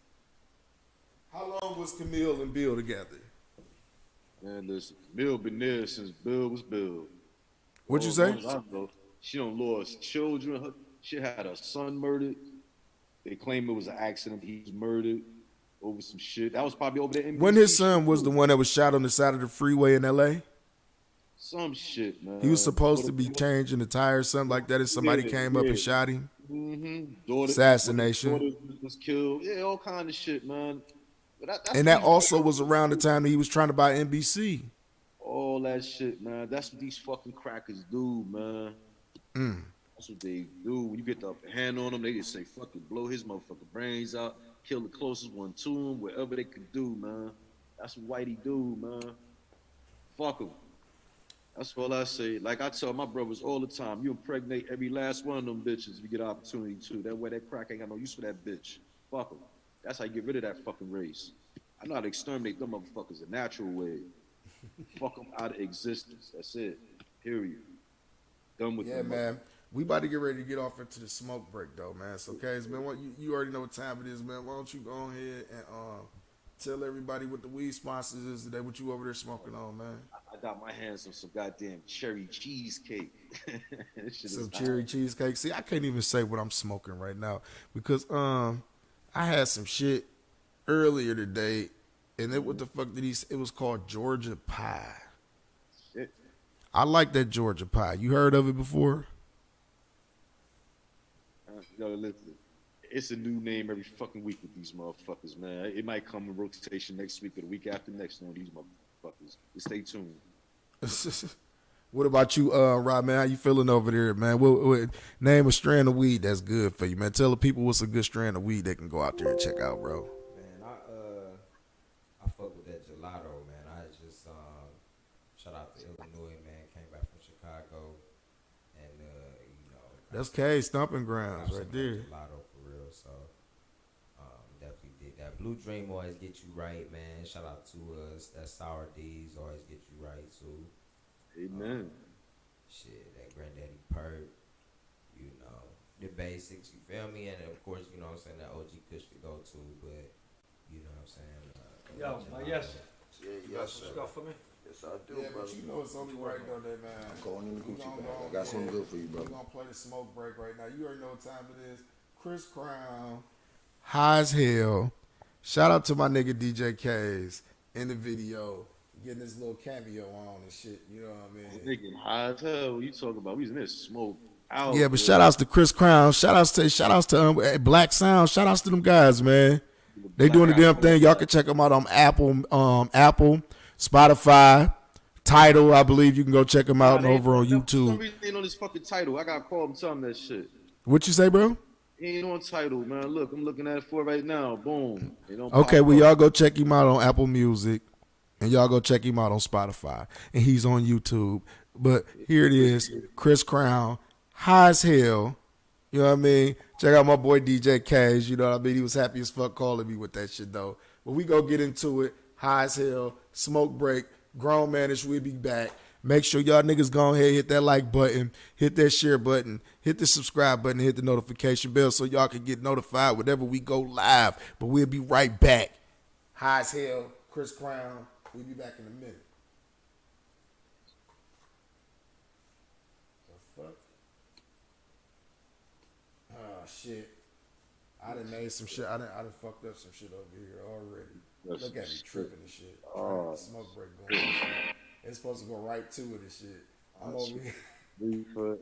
How long was Camille and Bill together? Man, listen, Bill been there since Bill was Bill. What'd you say? She done lost children. She had her son murdered. They claim it was an accident. He was murdered over some shit. That was probably over the NBC. When his son was the one that was shot on the side of the freeway in L.A.? Some shit, man. He was supposed to be changing the tires, something like that, and somebody came up and shot him. Assassination. Daughter was killed. Yeah, all kind of shit, man. But that's And that also was around the time that he was trying to buy NBC. all that shit, man. That's what these fucking crackers do, man. That's what they do. When you get the upper hand on them, they just say, fucking blow his motherfucking brains out, kill the closest one to him, whatever they can do, man. That's what Whitey do, man. Fuck him. That's all I say. Like I tell my brothers all the time, you impregnate every last one of them bitches if you get an opportunity to. That way that crack ain't got no use for that bitch. Fuck them. That's how you get rid of that fucking race. I know how to exterminate them motherfuckers a natural way. Fuck them out of existence. That's it. Period. Done with them. Yeah, man. We about to get ready to get off into the smoke break, though, man. So, K's, man, you already know what time it is, man. Why don't you go ahead and tell everybody what the weed sponsors is today, what you over there smoking on, man? I got my hands on some goddamn cherry cheesecake. Some cherry cheesecake. See, I can't even say what I'm smoking right now because I had some shit earlier today, and what the fuck did it was called Georgia pie. Shit. I like that Georgia pie. You heard of it before? Yo, listen. It's a new name every fucking week with these motherfuckers, man. It might come in rotation next week or the week after next on these motherfuckers. Just stay tuned. What about you, Rob, man? How you feeling over there, man? What name a strand of weed that's good for you, man? Tell the people what's a good strand of weed they can go out there and check out, bro. Man, I fuck with that gelato, man. I just shout out to Illinois, man. Came back from Chicago, and That's K stomping grounds right there. Lotto for real. So definitely did that. Blue Dream always get you right, man. Shout out to us. That Sour D's always get you right too. Amen. Shit, that Granddaddy Perk. You know, the basics. You feel me? And of course, you know what I'm saying, that OG Kush to go to, but you know what I'm saying. Yo, yes. Yeah, yes, sir. Stuff for me. Yes, I do, Yeah, brother. but you know it's only right though, that man. I'm going in the We Gucci gonna bag. go- I got something good for you, We're brother. gonna play the smoke break right now. You already know what time it is. Chris Crown, high as hell. Shout out to my nigga DJ K's in the video, getting this little cameo on and shit. You know what I mean? Nigga, high as hell. What you talking about? We was in there smoke out. Yeah, but shout outs to Chris Crown. Shout outs to Black Sound. Shout outs to them guys, man. They doing the damn thing. Y'all can check them out on Apple, Spotify, Tidal. I believe you can go check them out and over on For some YouTube. reason, he ain't on this fucking title. I gotta call him, tell him that shit. What you say, bro? He ain't on title, man. Look, I'm looking at it for right now. Boom. They don't Okay, pop well, up. y'all go check him out on Apple Music, and y'all go check him out on Spotify, and he's on YouTube. But here it is, Chris Crown, high as hell. You know what I mean? Check out my boy DJ K's. You know what I mean? He was happy as fuck calling me with that shit, though. But we go get into it. High as hell. Smoke break. Grownmanishh. We'll be back. Make sure y'all niggas go ahead, hit that like button, hit that share button, hit the subscribe button, hit the notification bell so y'all can get notified whenever we go live. But we'll be right back. High as hell. Chris Crown. We'll be back in a minute. The fuck? Oh shit. I done made some shit. I done fucked up some shit over here already. That's Look at me shit. tripping and shit. Oh. Smoke break going and shit. It's supposed to go right to it and shit. I'm over here. But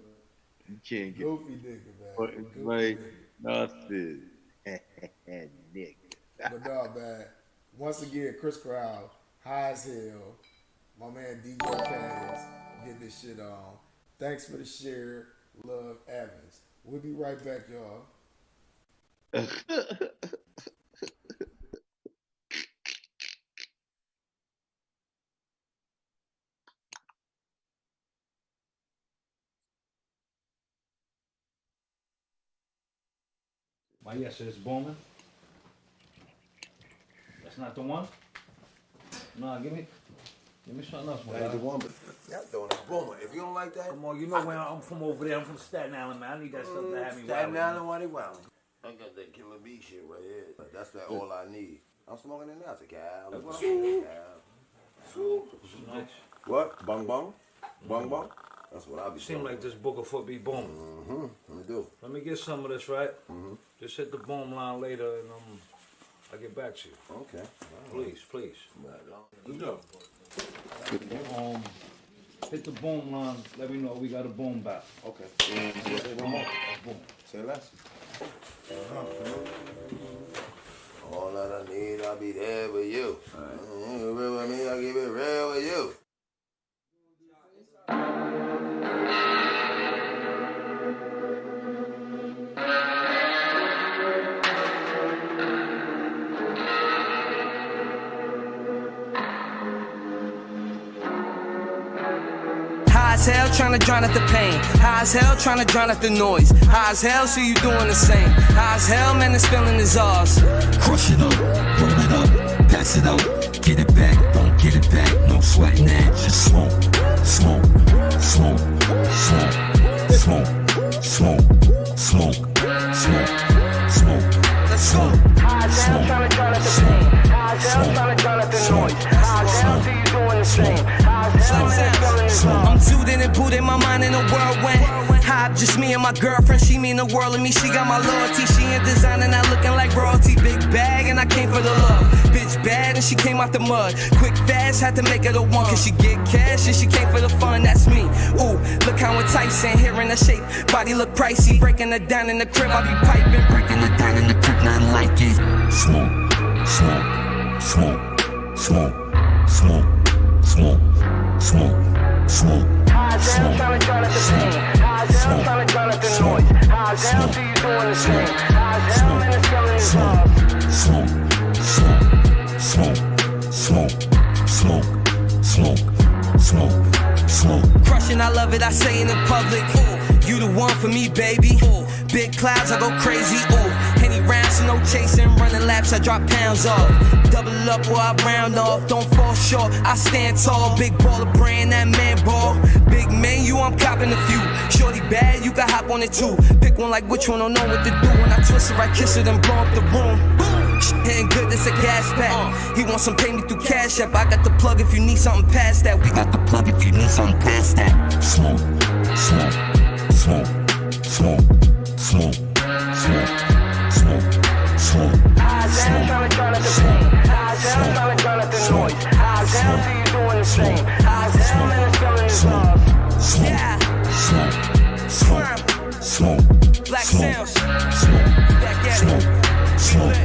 you can't get Goofy nigga, man. fucking Goofy like nigga. nothing. Nick. But dog, man. Once again, Chris Crown, high as hell. My man DJ Kaz getting this shit on. Thanks for the share. Love, Evans. We'll be right back, y'all. My yes is booming. That's not the one? Nah, give me something else, That ain't the man. one, but y'all throwing that boomer. If you don't like that, Come on, you know where I'm from over there. I'm from Staten Island, man. I need that stuff to have me Staten wild. Island, why they wildin'? I got that Killer Bee shit right here. But that's that all I need. I'm smoking it now. It's a cow. That's what I'm smoking. Nice. What? Bung bung? Bung bung? That's what I be Seem smoking. like this booger foot be booming. Mm-hmm. Let me do. Let me get some of this, right? Mm-hmm. Just hit the boom line later and I'll get back to you. Okay. Please, please. Good job. Hit the boom line. Let me know we got a boom back. Okay. Say one more. Boom. Say less. All that I need, I'll be there with you. You real with me, I'll keep it real with you. High as hell, tryna drown out the pain. High as hell, tryna drown out the noise. High as hell, see you doing the same. High as hell, man, this feeling is ours. Crush it up, roll it up, pass it out, get it back, don't get it back, no sweating that, just smoke, smoke, smoke, smoke, smoke, smoke, smoke, smoke, smoke. Let's go. High as hell, tryna drown out the pain. High as hell, tryna drown out the noise. High as hell, see you doing the same. High as hell, man, this feeling is ours. I'm zooted and booted, my mind in a whirlwind. High, just me and my girlfriend, she mean the world to me. She got my loyalty, she in design and I looking like royalty. Big bag and I came for the love. Bitch bad and she came out the mud. Quick fast, had to make her the one. Cause she get cash and she came for the fun, that's me. Ooh, look how enticing, hearing the shape. Body look pricey, breaking it down in the crib, I be piping. Breaking it down in the crib, nothing like it. Smoke, smoke, smoke, smoke, smoke, smoke, smoke, smoke. High as hell, tryna drown out the pain. High as hell, tryna drown out the noise. High as hell, see you doing the same. High as hell, man, this feeling is ours. Smoke, smoke, smoke, smoke, smoke, smoke, smoke, smoke. Crushing, I love it, I say it in public. You the one for me, baby. Big clouds, I go crazy. Ooh, any rounds, so no chasing. Running laps, I drop pounds off. Double up or I round off. Don't fall short, I stand tall. Big baller brand, that man ball. Big menu, I'm copping a few. Shorty bad, you can hop on it too. Pick one like which one, don't know what to do. When I twist her, I kiss her, then blow up the room. Hitting good, it's a gas pack. He wants some pay me through Cash App. I got the plug if you need something past that. We got the plug if you need something past that. Smoke, smoke, smoke, smoke, smoke, smoke, smoke, smoke. How's down, trying to drown out the pain. How's down, trying to drown out the noise. How's down, see you doing the same. How's down, man, it's coming in love. Yeah. Smoke, smoke, smoke, Black smoke, sounds. smoke, Back at smoke, it. smoke.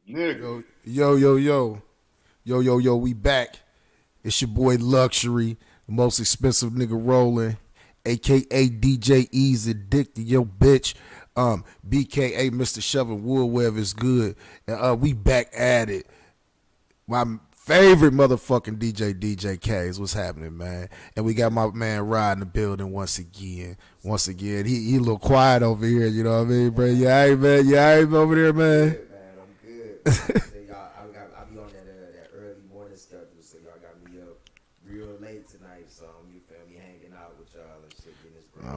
Nigga. Yo, we back. It's your boy Luxury, the most expensive nigga rolling, aka DJ Easy Dick to yo bitch. BKA Mr. Shovel Wood wherever it's good. And we back at it. My favorite motherfucking DJ K is what's happening, man. And we got my man Rod in the building once again. He a little quiet over here, you know what I mean, bro? Yeah, man. Yeah, over there, man. I'm good. I be on that early morning schedule, so y'all got me up real late tonight. So you feel me, hanging out with y'all and shit.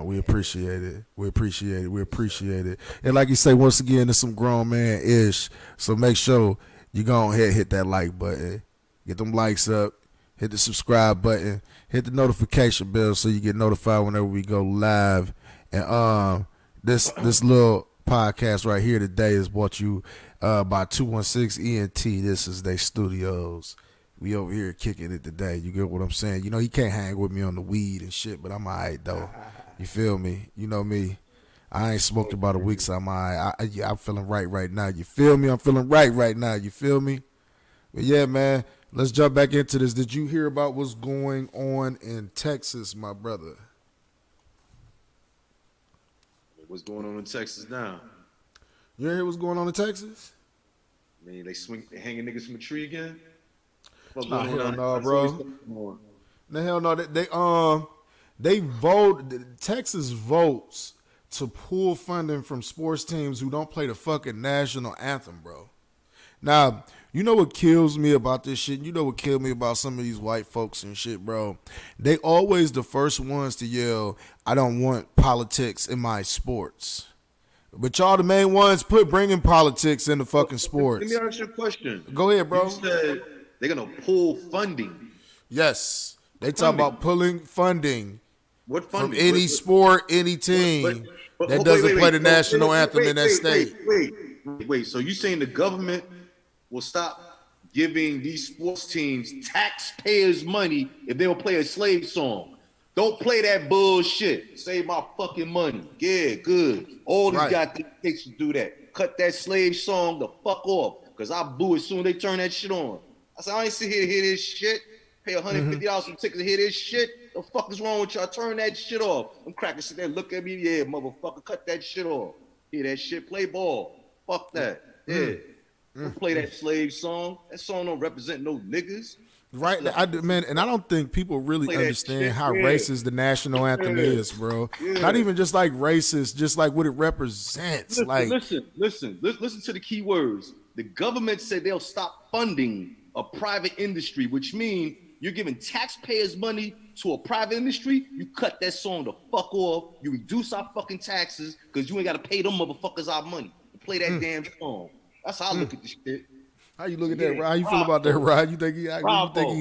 We appreciate it. We appreciate it. And like you say, once again, it's some grown man ish. So make sure you go ahead, hit that like button, get them likes up, hit the subscribe button, hit the notification bell so you get notified whenever we go live. And this little podcast right here today is brought you by 216 ENT. This is they studios. We over here kicking it today. You get what I'm saying? You know, he can't hang with me on the weed and shit, but I'm all right, though. You feel me? You know me. I ain't smoked about a week, so I'm all right. I'm feeling right now. You feel me? I'm feeling right now. You feel me? But yeah, man, let's jump back into this. Did you hear about what's going on in Texas, my brother? What's going on in Texas now? You hear what's going on in Texas? I mean, they hanging niggas from a tree again? Nah, hell no, bro. The hell no. They vote. Texas votes to pull funding from sports teams who don't play the fucking national anthem, bro. Now, you know what kills me about this shit? You know what killed me about some of these white folks and shit, bro? They always the first ones to yell, I don't want politics in my sports. But y'all the main ones bringing politics into fucking sports. Let me ask you a question. Go ahead, bro. You said they're going to pull funding. Yes. They talk about pulling funding. What funding? From any sport, any team that doesn't play the national anthem in that state. Wait. So you saying the government will stop giving these sports teams taxpayers' money if they don't play a slave song? Don't play that bullshit. Save my fucking money. Yeah, good. All these goddamn states to do that. Cut that slave song the fuck off. Because I boo as soon as they turn that shit on. I said, I ain't sit here to hear this shit. Pay $150 for tickets to hear this shit. The fuck is wrong with y'all? Turn that shit off. Them crackers sit there, look at me. Yeah, motherfucker, cut that shit off. Hear that shit? Play ball. Fuck that. Yeah. Don't play that slave song. That song don't represent no niggas. Right, man, and I don't think people really understand how racist the national anthem is, bro. Yeah. Not even just like racist, just like what it represents. Listen to the key words. The government said they'll stop funding a private industry, which means you're giving taxpayers money to a private industry. You cut that song the fuck off. You reduce our fucking taxes because you ain't got to pay them motherfuckers our money to play that damn song. That's how I look at this shit. How you look at that, Rod? How you feel about that, Rod? You think he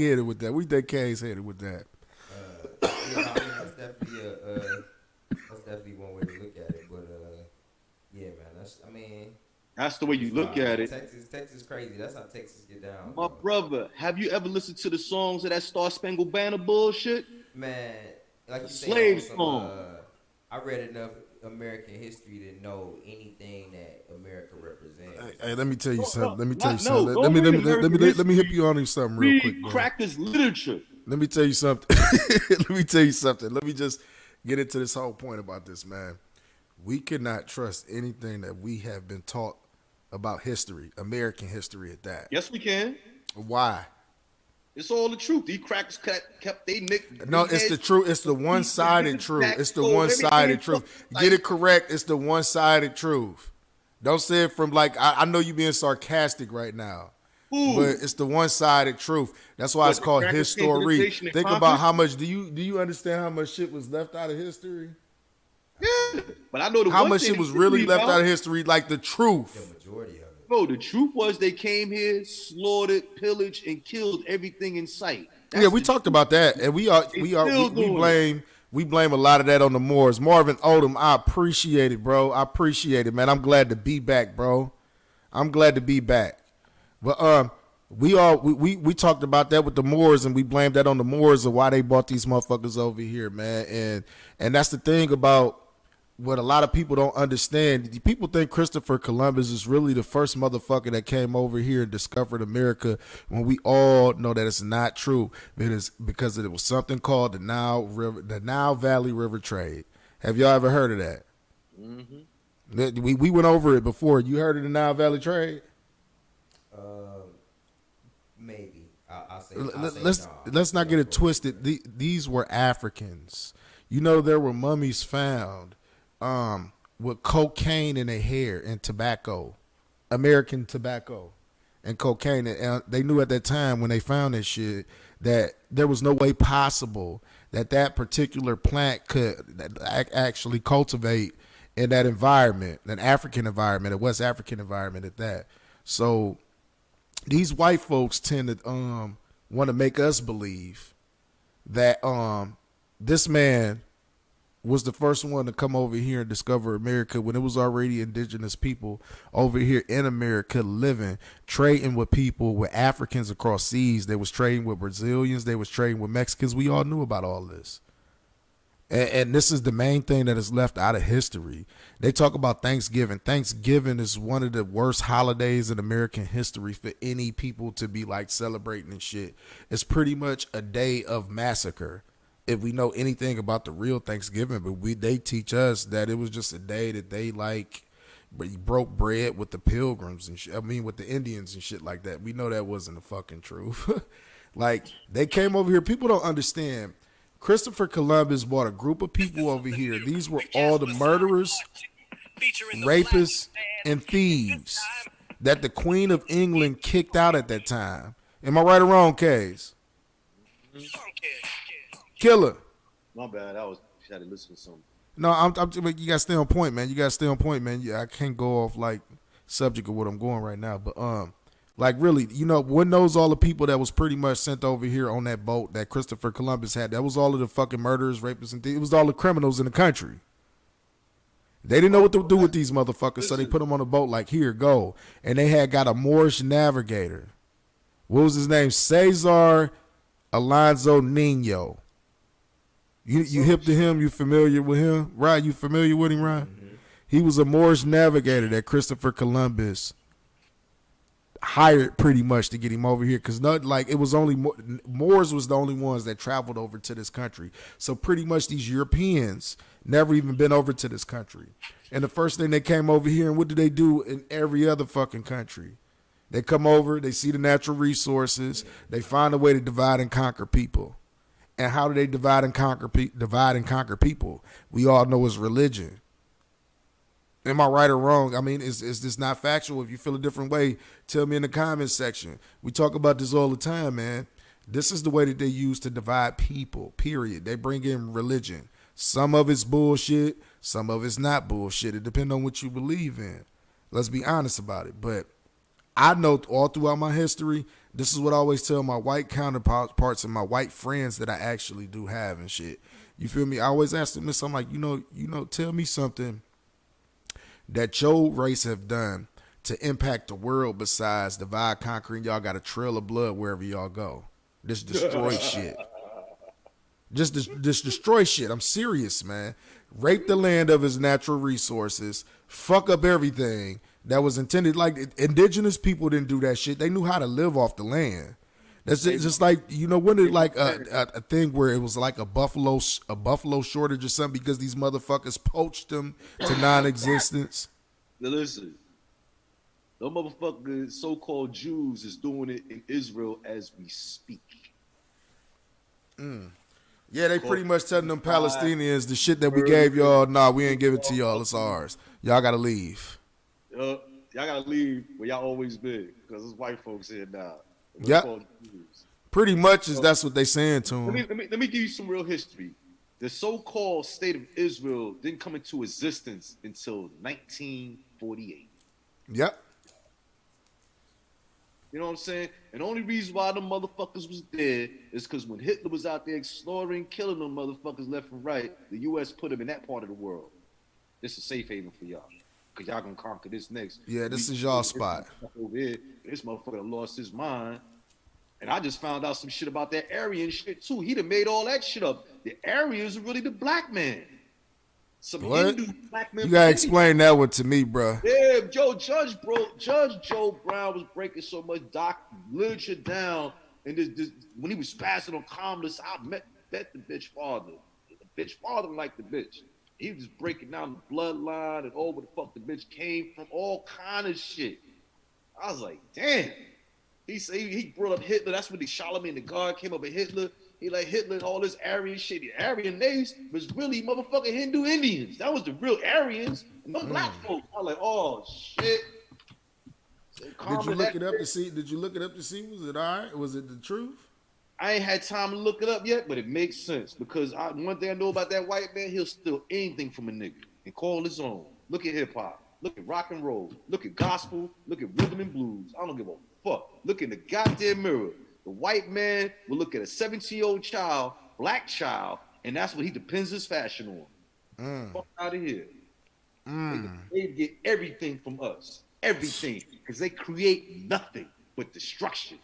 headed with that? We think K's headed with that. That's definitely one way to look at it. But yeah, man, that's the way you look at it. Texas crazy. That's how Texas get down. My brother, have you ever listened to the songs of that Star Spangled Banner bullshit? Man, like you slave song. I read enough American history to know anything that America represents. Hey, let me tell you something. Let me hit you on something real quick, bro. Crackers literature. Let me tell you something. Let me just get into this whole point about this, man. we cannot trust anything that we have been taught about history, American history at that. Yes, we can. Why? It's all the truth. These crackers kept they nick. No, it's the truth. It's the one-sided truth. It's the one-sided truth. Get it correct. It's the one-sided truth. Don't say it from like I know you being sarcastic right now, but it's the one-sided truth. That's why it's called history. Think about how much do you understand how much shit was left out of history? Yeah, but I know how much shit was really left out of history, like the truth. The majority of it. No, the truth was they came here, slaughtered, pillaged, and killed everything in sight. Yeah, we talked about that, and we blame a lot of that on the Moors. Marvin Odom, I appreciate it, bro. I appreciate it, man. I'm glad to be back, bro. I'm glad to be back. But we talked about that with the Moors, and we blamed that on the Moors of why they brought these motherfuckers over here, man. And that's the thing about what a lot of people don't understand. People think Christopher Columbus is really the first motherfucker that came over here and discovered America, when we all know that it's not true. It is because it was something called the Nile Valley River Trade. Have y'all ever heard of that? Mm-hmm. We went over it before. You heard of the Nile Valley Trade? Maybe. Let's not get it twisted. These were Africans. You know, there were mummies found with cocaine in their hair and tobacco, American tobacco and cocaine. And they knew at that time when they found that shit that there was no way possible that particular plant could actually cultivate in that environment, an African environment, a West African environment at that. So these white folks tend to want to make us believe that this man was the first one to come over here and discover America when it was already indigenous people over here in America living, trading with people, with Africans across seas. They was trading with Brazilians. They was trading with Mexicans. We all knew about all this. And this is the main thing that is left out of history. They talk about Thanksgiving. Thanksgiving is one of the worst holidays in American history for any people to be like celebrating and shit. It's pretty much a day of massacre. If we know anything about the real Thanksgiving, but they teach us that it was just a day that they like broke bread with the pilgrims and shit. I mean, with the Indians and shit like that. We know that wasn't the fucking truth. Like, they came over here. People don't understand. Christopher Columbus brought a group of people over here. These were all the murderers, rapists, and thieves that the Queen of England kicked out at that time. Am I right or wrong, Kays? Killer. My bad. I had to listen to something. No, you gotta stay on point, man. You gotta stay on point, man. Yeah, I can't go off like subject of what I'm going right now, but like really, you know, what knows all the people that was pretty much sent over here on that boat that Christopher Columbus had? That was all of the fucking murderers, rapists, and thieves. It was all the criminals in the country. They didn't know what to do with these motherfuckers, so they put them on a boat like, here, go. And they had got a Moorish navigator. What was his name? Cesar Alonso Nino. You hip to him? You familiar with him? Right? You familiar with him, Ryan? Mm-hmm. He was a Moorish navigator that Christopher Columbus hired pretty much to get him over here, because not like it was only Moors was the only ones that traveled over to this country. So pretty much these Europeans never even been over to this country. And the first thing they came over here, and what do they do in every other fucking country? They come over, they see the natural resources, they find a way to divide and conquer people. And how do they divide and conquer people? We all know it's religion. Am I right or wrong? I mean, is this not factual? If you feel a different way, tell me in the comments section. We talk about this all the time, man. This is the way that they use to divide people, period. They bring in religion. Some of it's bullshit. Some of it's not bullshit. It depends on what you believe in. Let's be honest about it. But I know all throughout my history, this is what I always tell my white counterparts and my white friends that I actually do have and shit. You feel me? I always ask them this. I'm like, you know, tell me something that your race have done to impact the world besides divide, conquering. Y'all got a trail of blood wherever y'all go. Just destroy shit. Just destroy shit. I'm serious, man. Rape the land of its natural resources. Fuck up everything that was intended. Like, indigenous people didn't do that shit. They knew how to live off the land. That's just like, you know, when it like a thing where it was like a buffalo shortage or something because these motherfuckers poached them to non-existence. Now listen, the motherfucking so-called Jews is doing it in Israel as we speak. Yeah, they pretty much telling them Palestinians the shit that we gave y'all, nah, we ain't give it to y'all, it's ours. Y'all gotta leave. Y'all gotta leave where y'all always been, because there's white folks here now. Yep. Pretty much is that's what they saying to them. Let me give you some real history. The so-called state of Israel didn't come into existence until 1948. Yep. You know what I'm saying? And the only reason why them motherfuckers was there is because when Hitler was out there slaughtering, killing them motherfuckers left and right, the U.S. put them in that part of the world. This is a safe haven for y'all. Because y'all gonna conquer this next. Yeah, this is y'all spot. Over here, this motherfucker lost his mind. And I just found out some shit about that Aryan shit too. He done made all that shit up. The Aryans are really the black man. Some What? Hindu black man. You gotta explain that one to me, bro. Yeah, Judge Joe Brown was breaking so much doc literature down, and this when he was passing on calmness, I met the bitch father. The bitch father liked the bitch. He was breaking down the bloodline and all where the fuck the bitch came from, all kind of shit. I was like, damn. He said he brought up Hitler. That's when the Charlemagne the God came up with Hitler. He like Hitler and all this Aryan shit. The Aryan natives was really motherfucking Hindu Indians. That was the real Aryans. No black folks. I was like, oh shit. Did you look it up to see? Was it all right? Was it the truth? I ain't had time to look it up yet, but it makes sense because one thing I know about that white man, he'll steal anything from a nigga and call his own. Look at hip hop. Look at rock and roll. Look at gospel. Look at rhythm and blues. I don't give a fuck. Look in the goddamn mirror. The white man will look at a 17-year-old child, black child, and that's what he depends his fashion on. Fuck out of here. They get everything from us. Everything. Because they create nothing but destruction.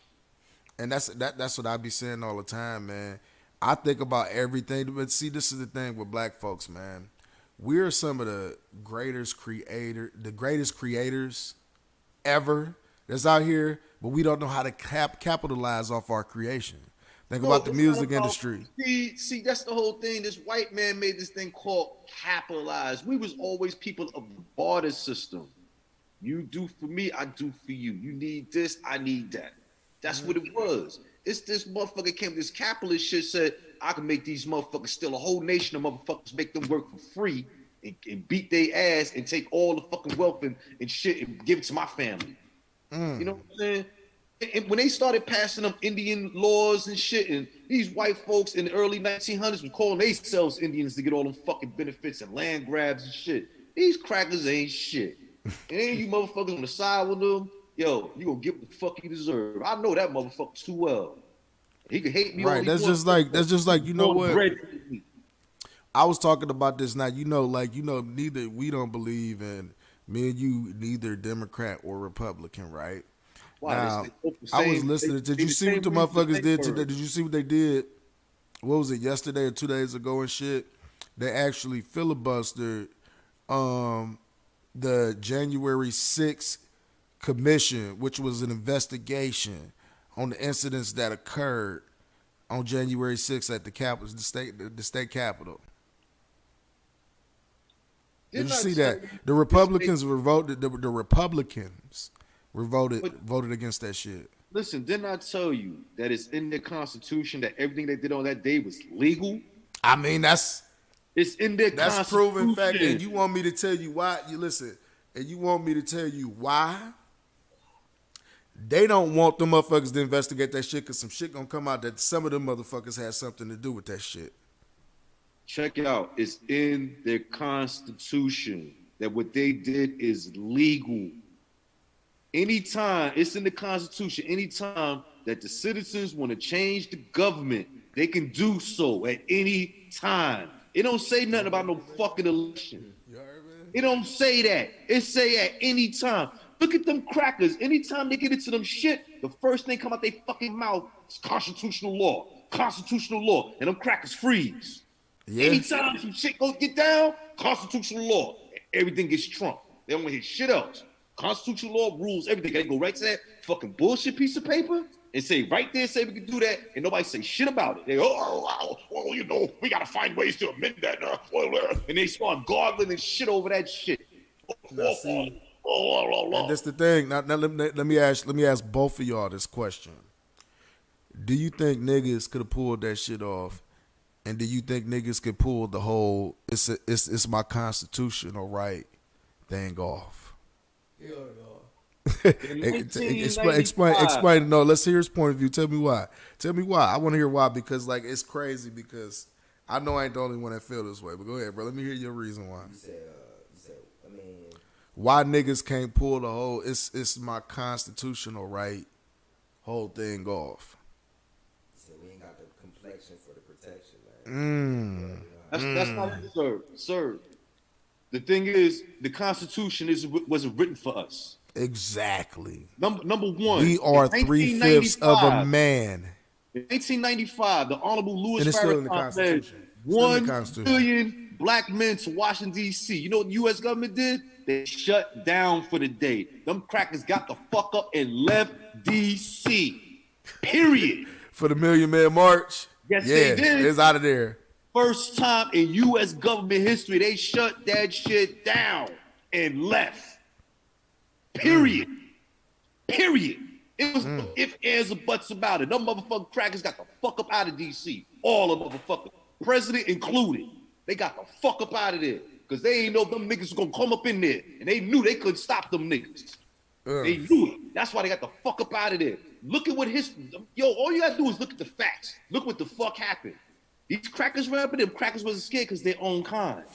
And that's what I be saying all the time, man. I think about everything, but see, this is the thing with black folks, man. We're some of the greatest creators ever that's out here, but we don't know how to capitalize off our creation. Think about the music industry. See, that's the whole thing. This white man made this thing called capitalize. We was always people of the barter system. You do for me, I do for you. You need this, I need that. That's what it was. It's this motherfucker came, this capitalist shit said, I can make these motherfuckers steal a whole nation of motherfuckers, make them work for free and beat their ass and take all the fucking wealth and shit and give it to my family. You know what I'm saying? And when they started passing them Indian laws and shit, and these white folks in the early 1900s were calling themselves Indians to get all them fucking benefits and land grabs and shit. These crackers ain't shit. And then you motherfuckers on the side with them, yo, you gonna get what the fuck you deserve. I know that motherfucker too well. He can hate me. Right. That's just like you know what? I was talking about this now. Neither we don't believe in me and you, neither Democrat or Republican, right? Now, I was listening. Did you see what the motherfuckers did today? Did you see what they did? What was it, yesterday or 2 days ago and shit? They actually filibustered the January 6th commission, which was an investigation on the incidents that occurred on January 6th at the state capitol. Did you see that? The Republicans voted. The Republicans voted against that shit. Listen, didn't I tell you that it's in the Constitution that everything they did on that day was legal? I mean, it's in their that's Constitution. proven fact. And you want me to tell you why? And you want me to tell you why? They don't want them motherfuckers to investigate that shit because some shit gonna come out that some of them motherfuckers had something to do with that shit. Check it out. It's in their Constitution that what they did is legal. Anytime, it's in the Constitution, anytime that the citizens want to change the government, they can do so at any time. It don't say nothing about no fucking election. It don't say that. It say at any time. Look at them crackers. Anytime they get into them shit, the first thing come out their fucking mouth is constitutional law. Constitutional law. And them crackers freeze. Yeah. Anytime some shit go get down, constitutional law. Everything gets trumped. They don't want to hear shit else. Constitutional law rules everything. They go right to that fucking bullshit piece of paper. and say right there, say we can do that, and nobody say shit about it. They you know, we gotta find ways to amend that. And they start gargling and shit over that shit. Now, see, and that's the thing. Now let me ask both of y'all this question. Do you think niggas could have pulled that shit off? And do you think niggas could pull the whole it's my constitutional right thing off? Hell no. Explain. No, let's hear his point of view. Tell me why. I want to hear why, because like it's crazy, because I know I ain't the only one that feel this way. But go ahead, bro. Let me hear your reason why. You said, I mean, why niggas can't pull the whole it's my constitutional right whole thing off? So we ain't got the complexion for the protection, man. That's not it, sir. The thing is, the Constitution wasn't written for us. Exactly. Number one, we are 3/5 of a man. In 1895, the Honorable Louis Farrakhan said 1 million black men to Washington, D.C. You know what the U.S. government did? They shut down for the day. Them crackers got the fuck up and left D.C. Period. For the Million Man March? Yes, they did. It's out of there. First time in U.S. government history, they shut that shit down and left. Period. Period. It was if, ands, or buts about it. Them motherfucking crackers got the fuck up out of D.C. All of them motherfuckers. President included. They got the fuck up out of there. Because they ain't know them niggas was going to come up in there. And they knew they couldn't stop them niggas. They knew it. That's why they got the fuck up out of there. Look at what history... Yo, all you got to do is look at the facts. Look what the fuck happened. These crackers ran up in there. Crackers wasn't scared because their own kind.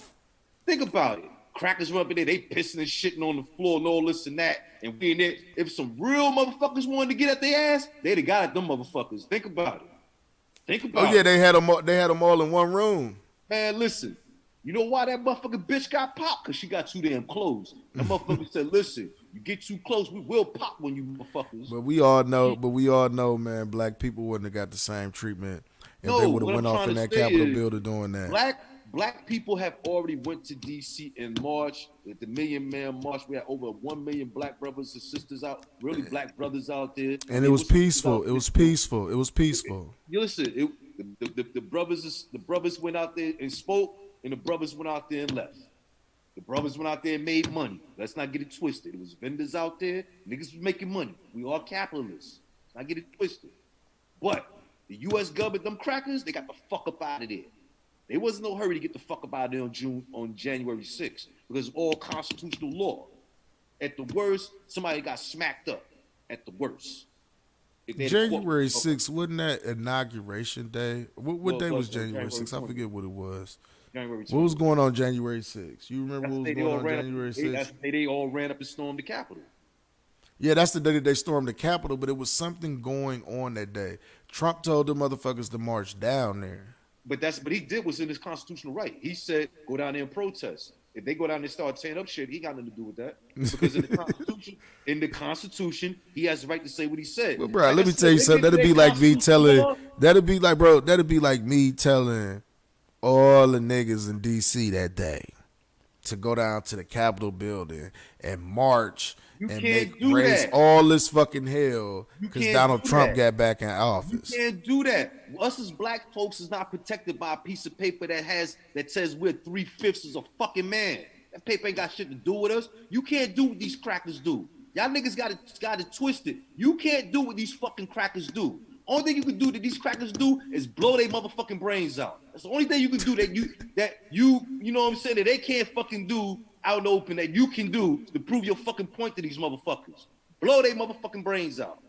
Think about it. Crackers run up in there, they pissing and shitting on the floor and all this and that. And we in there, if some real motherfuckers wanted to get at their ass, they'd have got at them motherfuckers. Think about it. Oh yeah, they had them all in one room. Man, listen, you know why that motherfucking bitch got popped? Because she got too damn close. That motherfucker said, listen, you get too close, we will pop when you motherfuckers. But we all know, man, black people wouldn't have got the same treatment if they would have went off in that Capitol building doing that. Black people have already went to D.C. in March at the Million Man March. We had over 1 million black brothers and sisters out, really black brothers out there. And it was peaceful. It was peaceful. You listen, the brothers went out there and spoke, and the brothers went out there and left. The brothers went out there and made money. Let's not get it twisted. It was vendors out there. Niggas was making money. We all capitalists. Let's not get it twisted. But the U.S. government, them crackers, they got the fuck up out of there. There wasn't no hurry to get the fuck up out of there on January 6th because it's all constitutional law. At the worst, somebody got smacked up. At the worst. January 6th, wasn't that inauguration day? What day was January 6th? I forget what it was. January 20th. What was going on January 6th? You remember what was going on January 6th? That's the day they all ran up and stormed the Capitol. Yeah, that's the day that they stormed the Capitol, but it was something going on that day. Trump told the motherfuckers to march down there. But he did what's in his constitutional right. He said, go down there and protest. If they go down there and start tearing up shit, he got nothing to do with that. Because in the Constitution, he has the right to say what he said. Well, bro, let me tell you something. That'd be like me telling all the niggas in D.C. that day to go down to the Capitol building and march raise all this fucking hell because Donald Trump got back in office. You can't do that. Us as black folks is not protected by a piece of paper that says we're 3/5 of a fucking man. That paper ain't got shit to do with us. You can't do what these crackers do. Y'all niggas got it twisted. You can't do what these fucking crackers do. Only thing you can do that these crackers do is blow their motherfucking brains out. That's the only thing you can do that you know what I'm saying, that they can't fucking do out in the open, that you can do to prove your fucking point to these motherfuckers. Blow their motherfucking brains out.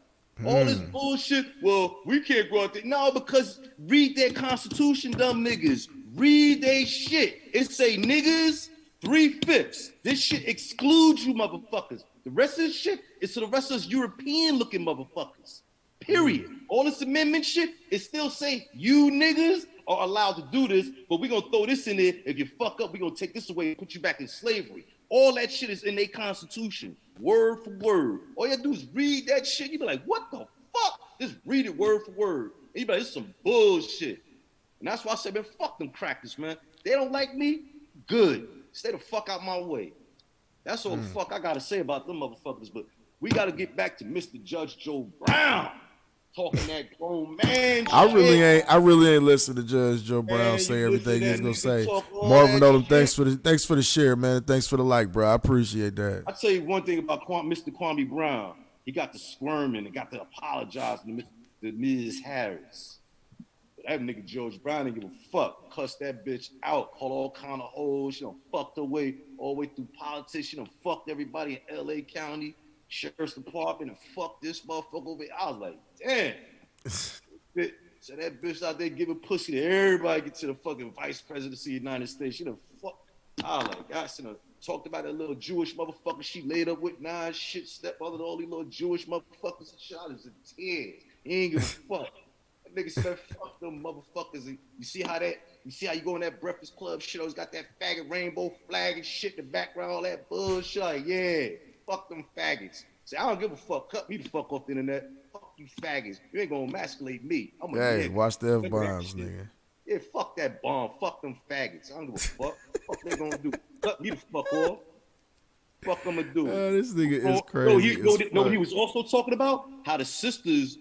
All this bullshit, well, we can't go out there. No, because read their Constitution, dumb niggas. Read their shit. It say niggas 3/5. This shit excludes you motherfuckers. The rest of this shit is to the rest of us European looking motherfuckers. Period. All this amendment shit, it still say you niggas are allowed to do this, but we're going to throw this in there. If you fuck up, we're going to take this away and put you back in slavery. All that shit is in their Constitution, word for word. All you have to do is read that shit. You be like, what the fuck? Just read it word for word. And you be like, this is some bullshit. And that's why I said, man, fuck them crackers, man. They don't like me? Good. Stay the fuck out my way. That's all the fuck I got to say about them motherfuckers. But we got to get back to Mr. Judge Joe Brown. talking that grown man I shit. really ain't listen to Judge Joe Brown Man, say you everything he's listen gonna to that nigga say. talk all Marvin that Odom, shit. thanks for the share, man. Thanks for the like, bro. I appreciate that. I tell you one thing about Mr. Kwame Brown. He got to squirming and got to apologizing to Ms. Harris. But that nigga George Brown didn't give a fuck. Cussed that bitch out, called all kind of hoes. She done fucked her way all the way through politics. She done fucked everybody in L.A. County, Sheriff's Department, and fucked this motherfucker over here. I was like, damn. So that bitch out there giving pussy to everybody get to the fucking vice presidency of the United States. She done fucked. I was like, God, she done talked about that little Jewish motherfucker she laid up with, nine shit stepmother, all these little Jewish motherfuckers and shit. I was in tears. He ain't give a fuck. That nigga said, fuck them motherfuckers. And you see how you go in that Breakfast Club shit, always got that faggot rainbow flag and shit in the background, all that bullshit. Like, yeah, fuck them faggots. Say, I don't give a fuck. Cut me the fuck off the internet. Fuck you faggots. You ain't gonna emasculate me. I'm a Hey, nigga. watch the F-bombs, nigga. Yeah, fuck that bomb. Fuck them faggots. I don't give a fuck. What they gonna do? Cut me the fuck off. Fuck them to do. This nigga is crazy. No, he was also talking about how the sisters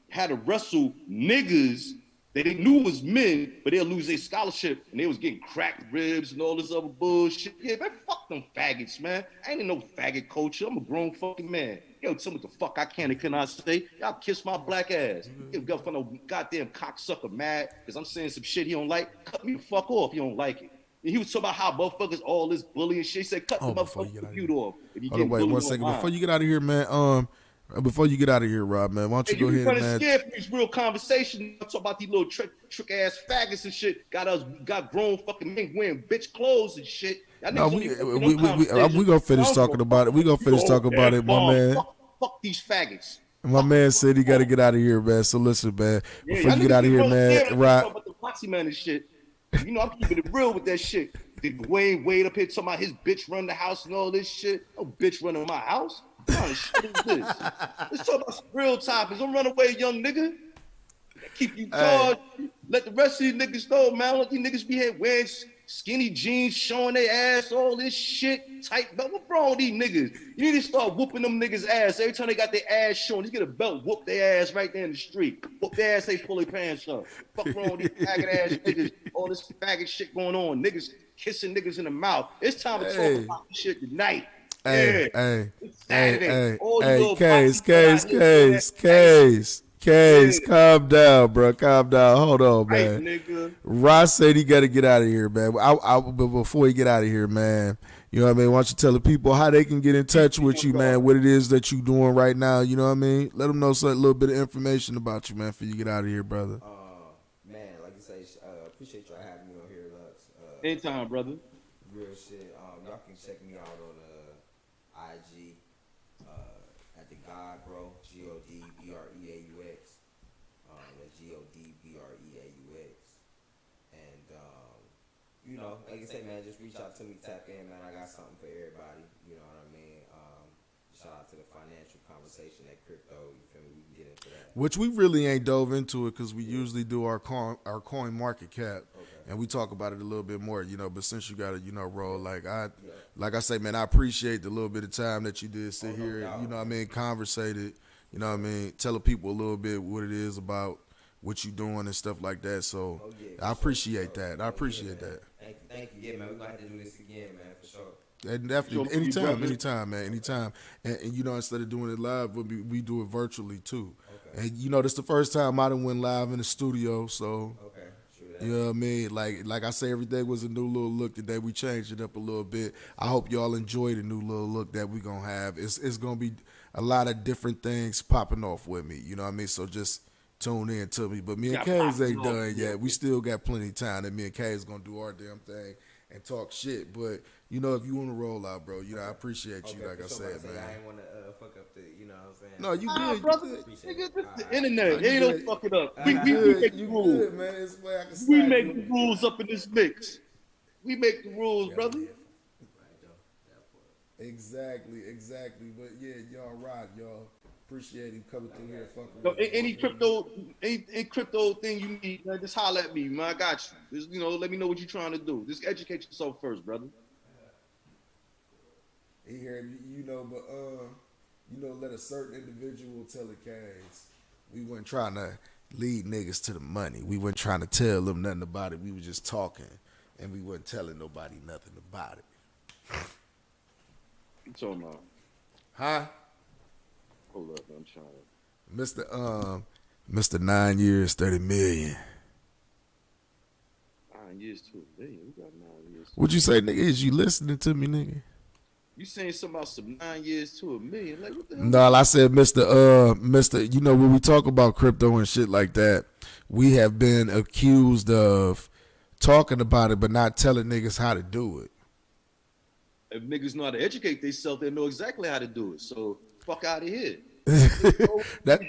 had to wrestle niggas that they knew was men, but they'll lose their scholarship and they was getting cracked ribs and all this other bullshit. Yeah, man, fuck them faggots, man. I ain't in no faggot culture. I'm a grown fucking man. Yo, tell me what the fuck I can and cannot say. Y'all kiss my black ass. You go for no goddamn cocksucker mad because I'm saying some shit he don't like. Cut me the fuck off if you don't like it. And he was talking about how motherfuckers all this bullying shit. He said, cut the motherfucking computer off. If you Hold on, wait 1 second. Before you get out of here, man, before you get out of here, Rob, man, why don't you go ahead, man? You scared from these real conversations. I'm talking about these little trick ass faggots and shit. Got grown fucking men wearing bitch clothes and shit. No, we gonna finish talking about it. We gonna finish talking about it, my man. Fuck these faggots. My man said he got to get out of here, man. So listen, man. Before you get out of here, man, Rob. About the Foxy man and shit. You know, I'm keeping it real with that shit. Did Wayne Wade up here talking about his bitch run the house and all this shit? No bitch running my house. What kind of shit is this? Let's talk about some real topics. Don't run away, young nigga. Keep you charged. Let the rest of these niggas know, man. Let these niggas be here wearing skinny jeans, showing their ass, all this shit. Tight belt. What's wrong with these niggas? You need to start whooping them niggas' ass. Every time they got their ass shown, just get a belt, whoop their ass right there in the street. Whoop their ass, they pull their pants up. Fuck wrong with these faggot ass niggas. All this faggot shit going on. Niggas kissing niggas in the mouth. It's time to talk about this shit tonight. Case, calm down, bro. Calm down. Hold on, man. Nigga. Ross said he got to get out of here, man. But before he get out of here, man, you know what I mean? Why don't you tell the people how they can get in touch with you, man? What it is that you doing right now? You know what I mean? Let them know a little bit of information about you, man, before you get out of here, brother. Man, like you say, appreciate y'all having me on here, Lux. Anytime, brother. Real shit. Y'all can check me out on IG at the God Bro, GODBREAUX. That's GODBREAUX. And you know, like I say, man, just reach out to me, tap in, man. I got something for everybody. You know what I mean? Shout out to the financial conversation at crypto. You feel me? We can get into that. Which we really ain't dove into it because we usually do our coin market cap. And we talk about it a little bit more, you know. But since you got to, you know, roll, like I say, man, I appreciate the little bit of time that you did sit here, you know what I mean, conversated, you know what I mean, tell the people a little bit what it is about what you doing and stuff like that. So I appreciate that. I appreciate that. Thank you. Yeah, man, we're going to have to do this again, man, for sure. And definitely, anytime, man, anytime. And you know, instead of doing it live, we do it virtually too. Okay. And you know, this is the first time I done went live in the studio, so. Okay. You know what I mean? Like I say, every day was a new little look. Today we changed it up a little bit. I hope y'all enjoy the new little look that we gonna have. It's gonna be a lot of different things popping off with me. You know what I mean? So just tune in to me. But me and Kay's ain't done yet. We still got plenty of time. And me and Kay's gonna do our damn thing and talk shit. But you know, if you want to roll out, bro, you know, I appreciate you. Like I said, man. I ain't want to fuck up the, you know what I'm saying? No, you good, brother. Nigga, this is the internet. They don't fuck it up. We make the rules. Good, man. It's way I can we make the rules up in this mix. We make the rules, brother. Exactly. But yeah, y'all rock, y'all. Appreciate him coming through here. Fucking any crypto thing you need, man, just holler at me, man. I got you. Just, you know, let me know what you're trying to do. Just educate yourself first, brother. He heard, you know, but you know, let a certain individual tell the case. We weren't trying to lead niggas to the money. We weren't trying to tell them nothing about it. We were just talking, and we weren't telling nobody nothing about it. You talking about? Huh? Hold up, I'm trying to. Mr. 9 years, 30 million. 9 years to a million. We got 9 years. What you say, nigga? Is you listening to me, nigga? You saying something about some 9 years to a million? Like what the hell? No, I said, Mr. You know, when we talk about crypto and shit like that, we have been accused of talking about it, but not telling niggas how to do it. If niggas know how to educate themselves, they know exactly how to do it. So fuck out of here. That's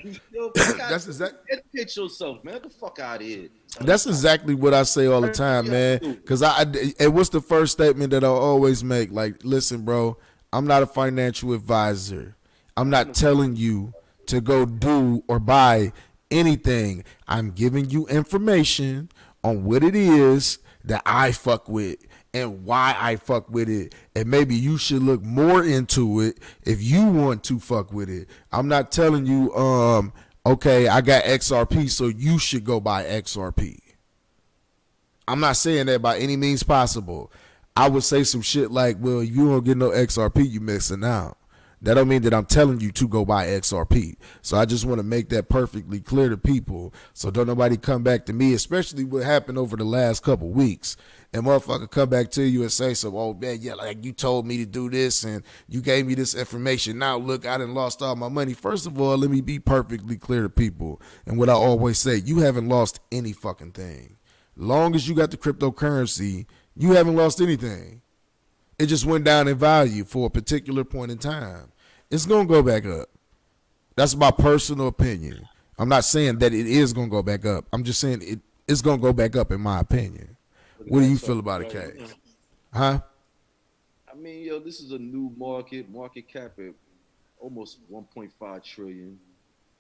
exactly. Educate yourself, man. Get the fuck out of here. That's exactly what I say all the time, man. Because and what's the first statement that I always make? Like, listen, bro, I'm not a financial advisor. I'm not telling you to go do or buy anything. I'm giving you information on what it is that I fuck with and why I fuck with it. And maybe you should look more into it if you want to fuck with it. I'm not telling you, okay, I got XRP, so you should go buy XRP. I'm not saying that by any means possible. I would say some shit like, well, if you don't get no XRP, you missing out. That don't mean that I'm telling you to go buy XRP. So I just want to make that perfectly clear to people, so don't nobody come back to me, especially what happened over the last couple weeks, and motherfucker come back to you and say some, oh man, yeah, like you told me to do this and you gave me this information. Now look, I done lost all my money. First of all, let me be perfectly clear to people, and what I always say, you haven't lost any fucking thing. Long as you got the cryptocurrency, you haven't lost anything. It just went down in value for a particular point in time. It's going to go back up. That's my personal opinion. I'm not saying that it is going to go back up. I'm just saying it's going to go back up in my opinion. What do you feel about it, Case? Huh? I mean, yo, this is a new market cap at almost 1.5 trillion.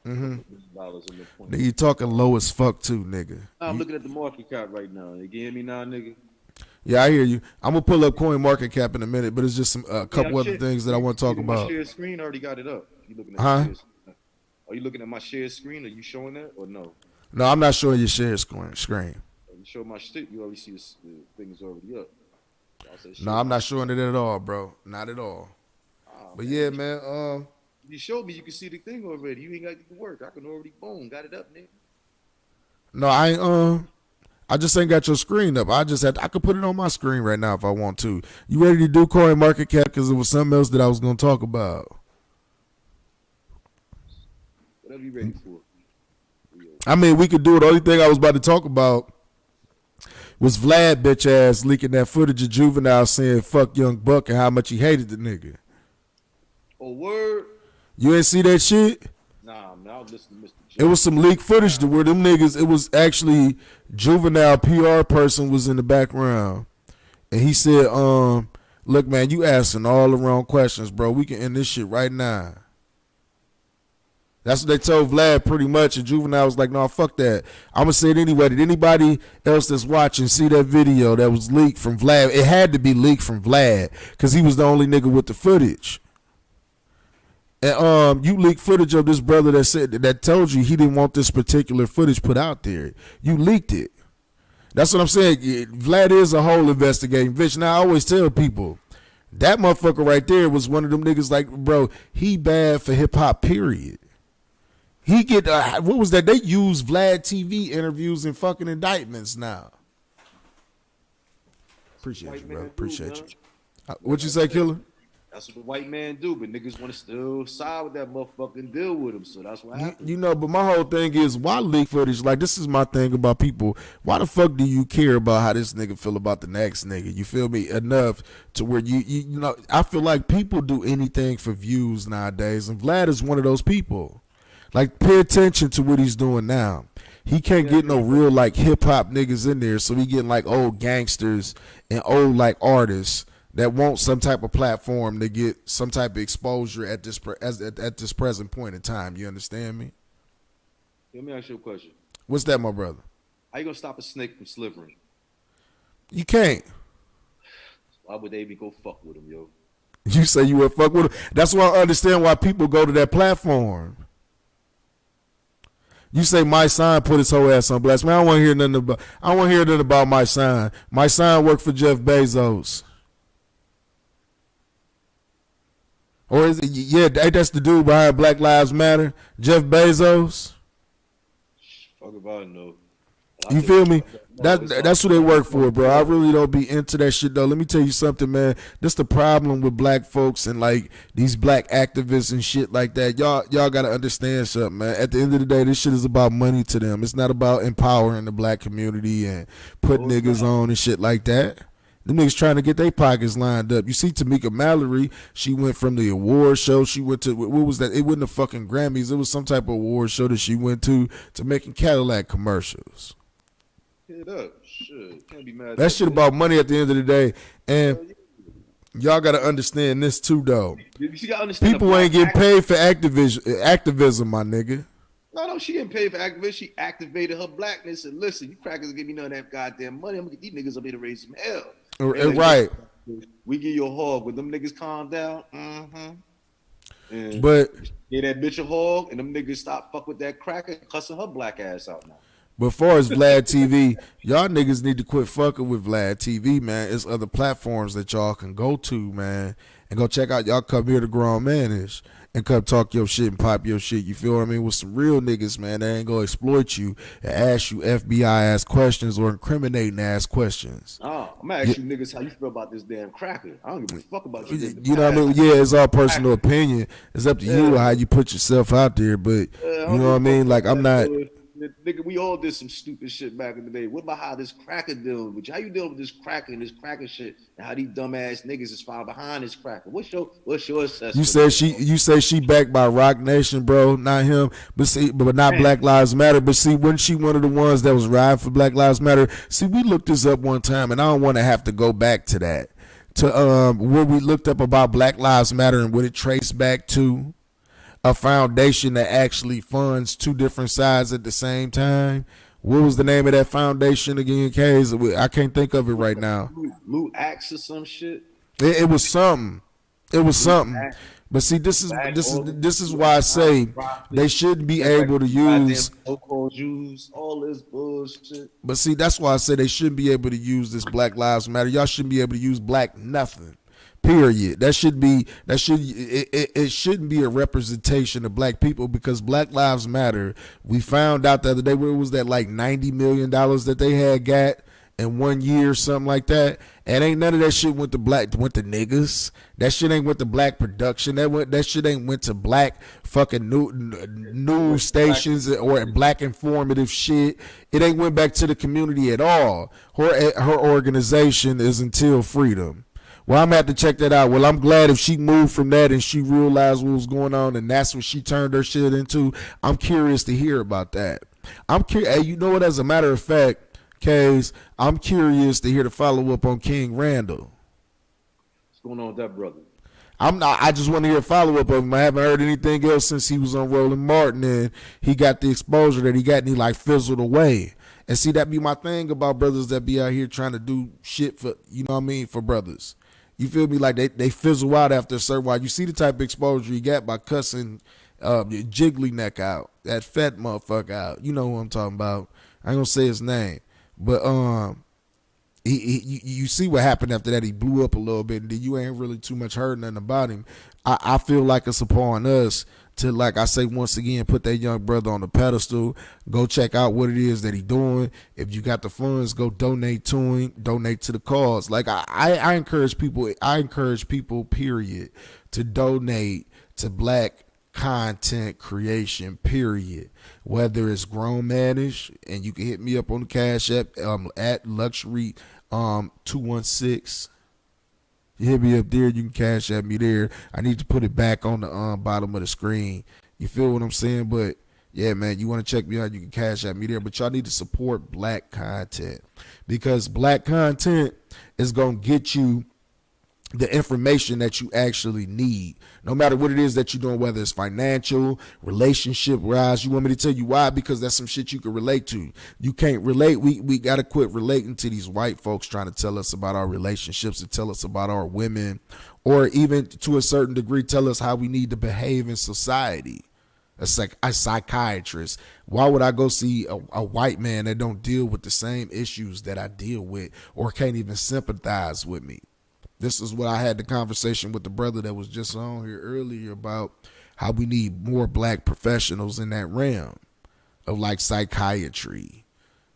Mm-hmm. Dollars in the point. Nigga, you talking low as fuck too, nigga. I'm looking at the market cap right now. You can hear me now, nigga? Yeah, I hear you. I'm gonna pull up Coin Market Cap in a minute, but it's just some couple other things that I want to talk about. My share screen already got it up. You looking at Are you looking at my share screen? Are you showing that or no? No, I'm not showing your share screen. You show my shit. You already see the thing is already up. No, I'm not showing it at all, bro. Not at all. But yeah, man. You showed me. You can see the thing already. You ain't got to do the work. I can already got it up, nigga. No, I just ain't got your screen up. I could put it on my screen right now if I want to. You ready to do Coin Market Cap? Because it was something else that I was going to talk about. Whatever you ready for. I mean, we could do it. The only thing I was about to talk about was Vlad bitch ass leaking that footage of Juvenile saying fuck Young Buck and how much he hated the nigga. Oh, word? You ain't see that shit? Nah, man, I was listening to Mr. J. It was some leaked footage to where them niggas, it was actually Juvenile PR person was in the background. And he said, look, man, you asking all the wrong questions, bro. We can end this shit right now. That's what they told Vlad pretty much. And Juvenile was like, no, fuck that. I'm going to say it anyway. Did anybody else that's watching see that video that was leaked from Vlad? It had to be leaked from Vlad because he was the only nigga with the footage. And you leaked footage of this brother that told you he didn't want this particular footage put out there. You leaked it. That's what I'm saying. Vlad is a whole investigating bitch. Now I always tell people that motherfucker right there was one of them niggas like, bro, he bad for hip hop, period. He get what was that? They use Vlad TV interviews and fucking indictments now. Appreciate you, bro. Appreciate you. What you say, Killer? That's what the white man do, but niggas want to still side with that motherfucker and deal with him, so that's what happened. You know, but my whole thing is, why leak footage? Like, this is my thing about people. Why the fuck do you care about how this nigga feel about the next nigga? You feel me? Enough to where you know, I feel like people do anything for views nowadays, and Vlad is one of those people. Like, pay attention to what he's doing now. He can't get no real, like, hip-hop niggas in there, so he getting, like, old gangsters and old, like, artists that want some type of platform to get some type of exposure at this present point in time. You understand me? Let me ask you a question. What's that, my brother? How you gonna stop a snake from slithering? You can't. Why would they even go fuck with him, yo? You say you would fuck with him? That's why I understand why people go to that platform. You say my son put his whole ass on blast. Man, I don't want to hear nothing about. I don't want to hear nothing about my son. My son worked for Jeff Bezos. Or is it? Yeah, that's the dude behind Black Lives Matter, Jeff Bezos. Fuck about it, no. You feel me? That's who they work for, bro. I really don't be into that shit though. Let me tell you something, man. This the problem with black folks and like these black activists and shit like that. Y'all gotta understand something, man. At the end of the day, this shit is about money to them. It's not about empowering the black community and putting niggas on and shit like that. Them niggas trying to get their pockets lined up. You see Tamika Mallory, she went from the award show. She went to, what was that? It wasn't the fucking Grammys. It was some type of award show that she went to making Cadillac commercials. Hit up. Shit. Can't be mad. That shit about money at the end of the day. And y'all got to understand this too, though. People ain't getting paid for activism, my nigga. No, she didn't pay for activism. She activated her blackness and listen, you crackers give me none of that goddamn money. I'm gonna get these niggas up here to raise some hell. Right. We give you a hog. When them niggas calm down, and but get that bitch a hog, and them niggas stop fuck with that cracker cussing her black ass out now. But far as Vlad TV, y'all niggas need to quit fucking with Vlad TV, man. It's other platforms that y'all can go to, man, and go check out. Y'all come here to Grownmanishh and come talk your shit and pop your shit. You feel what I mean? With some real niggas, man, they ain't gonna exploit you and ask you FBI ass questions or incriminating ass questions. Oh, I'm gonna ask you niggas how you feel about this damn cracker. I don't give a fuck about you. You know what I mean? Yeah, it's all personal opinion. It's up to you how you put yourself out there, but you know what I mean? Like, I'm not. Nigga, we all did some stupid shit back in the day. What about how this cracker dealing with you? How you dealing with this cracker and this cracker shit, and how these dumbass niggas is found behind this cracker? What's your assessment? You say she backed by Rock Nation, bro, not him, but not Black Lives Matter. But see, wasn't she one of the ones that was riding for Black Lives Matter? See, we looked this up one time, and I don't want to have to go back to that. To where we looked up about Black Lives Matter and what it traced back to. A foundation that actually funds two different sides at the same time. What was the name of that foundation again, K's? I can't think of it right now. Blue Axe or some shit. It was something. It was something. But see, this is why I say they shouldn't be able to use all this bullshit. But see, that's why I say they shouldn't be able to use this Black Lives Matter. Y'all shouldn't be able to use black nothing. Period. It shouldn't be a representation of black people, because Black Lives Matter, we found out the other day, where it was that like $90 million that they had got in 1 year, something like that. And ain't none of that shit went to niggas. That shit ain't went to black production. That shit ain't went to black fucking news stations or black informative shit. It ain't went back to the community at all. Her organization is Until Freedom. Well, I'm going to have to check that out. Well, I'm glad if she moved from that and she realized what was going on and that's what she turned her shit into. I'm curious to hear about that. I'm curious. Hey, you know what? As a matter of fact, K's, I'm curious to hear the follow up on King Randall. What's going on with that brother? I just want to hear a follow up of him. I haven't heard anything else since he was on Roland Martin and he got the exposure that he got and he like fizzled away. And see, that be my thing about brothers that be out here trying to do shit for, you know what I mean, for brothers. You feel me? Like they fizzle out after a certain while. You see the type of exposure you got by cussing Jiggly Neck out, that fat motherfucker out. You know who I'm talking about. I ain't gonna say his name, but you see what happened after that. He blew up a little bit, and then you ain't really too much heard nothing about him. I feel like it's upon us to, like I say once again, put that young brother on the pedestal. Go check out what it is that he doing. If you got the funds, go donate to him. Donate to the cause. Like I encourage people. I encourage people, period, to donate to black content creation, period. Whether it's Grownmanishh, and you can hit me up on the Cash App at Luxury 216. You hit me up there, you can cash at me there. I need to put it back on the bottom of the screen. You feel what I'm saying? But yeah, man, you want to check me out, you can cash at me there. But y'all need to support black content, because black content is going to get you the information that you actually need, no matter what it is that you're doing, whether it's financial, relationship wise. You want me to tell you why? Because that's some shit you can relate to. You can't relate. We got to quit relating to these white folks trying to tell us about our relationships and tell us about our women, or even to a certain degree tell us how we need to behave in society. a psychiatrist. Why would I go see a white man that don't deal with the same issues that I deal with or can't even sympathize with me? This is what I had the conversation with the brother that was just on here earlier about how we need more black professionals in that realm of like psychiatry.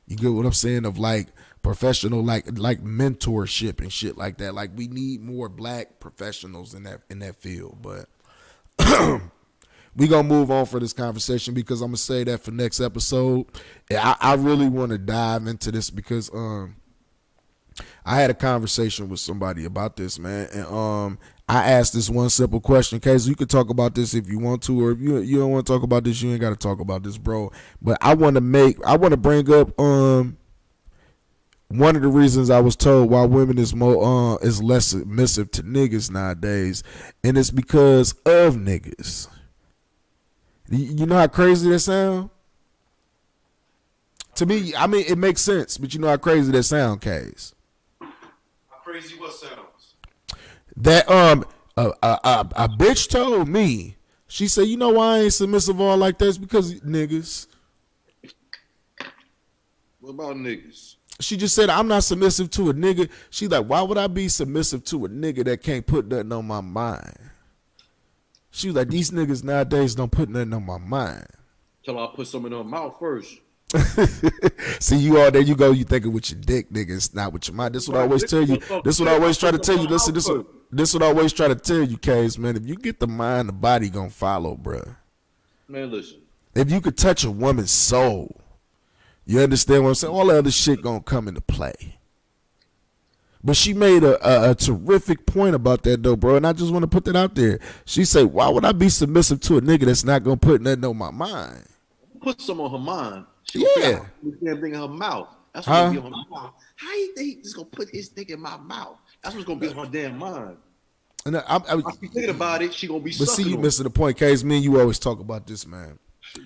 You get what I'm saying? Of like professional, like mentorship and shit like that. Like we need more black professionals in that field. But we gonna move on for this conversation because I'm gonna say that for next episode. I really want to dive into this because I had a conversation with somebody about this, man, and I asked this one simple question. Case, you could talk about this if you want to, or if you don't want to talk about this, you ain't got to talk about this, bro. But I want to bring up one of the reasons I was told why women is less submissive to niggas nowadays, and it's because of niggas. You know how crazy that sound? To me, I mean, it makes sense, but you know how crazy that sound, Case. How crazy what sounds? That a bitch told me, she said, you know why I ain't submissive all like that? It's because niggas. What about niggas? She just said, I'm not submissive to a nigga. She's like, why would I be submissive to a nigga that can't put nothing on my mind? She was like, these niggas nowadays don't put nothing on my mind. Till I put something in her mouth first. See, you all there you go, you thinking with your dick, nigga. It's not with your mind. This is what I always tell you. This is what I always try to tell you. Listen, this is what I always try to tell you, Case, man. If you get the mind, the body gonna follow, bruh. Man, listen. If you could touch a woman's soul, you understand what I'm saying? All the other shit gonna come into play. But she made a terrific point about that, though, bro, and I just want to put that out there. She said, why would I be submissive to a nigga that's not gonna put nothing on my mind? Put some on her mind. She Yeah. Damn thing in her mouth. That's what's gonna be on her mouth. How you think he's gonna put his dick in my mouth? That's what's gonna be on her damn mind. And I'm thinking about it, she gonna be. But see, you missing the point, Case. Me and you always talk about this, man.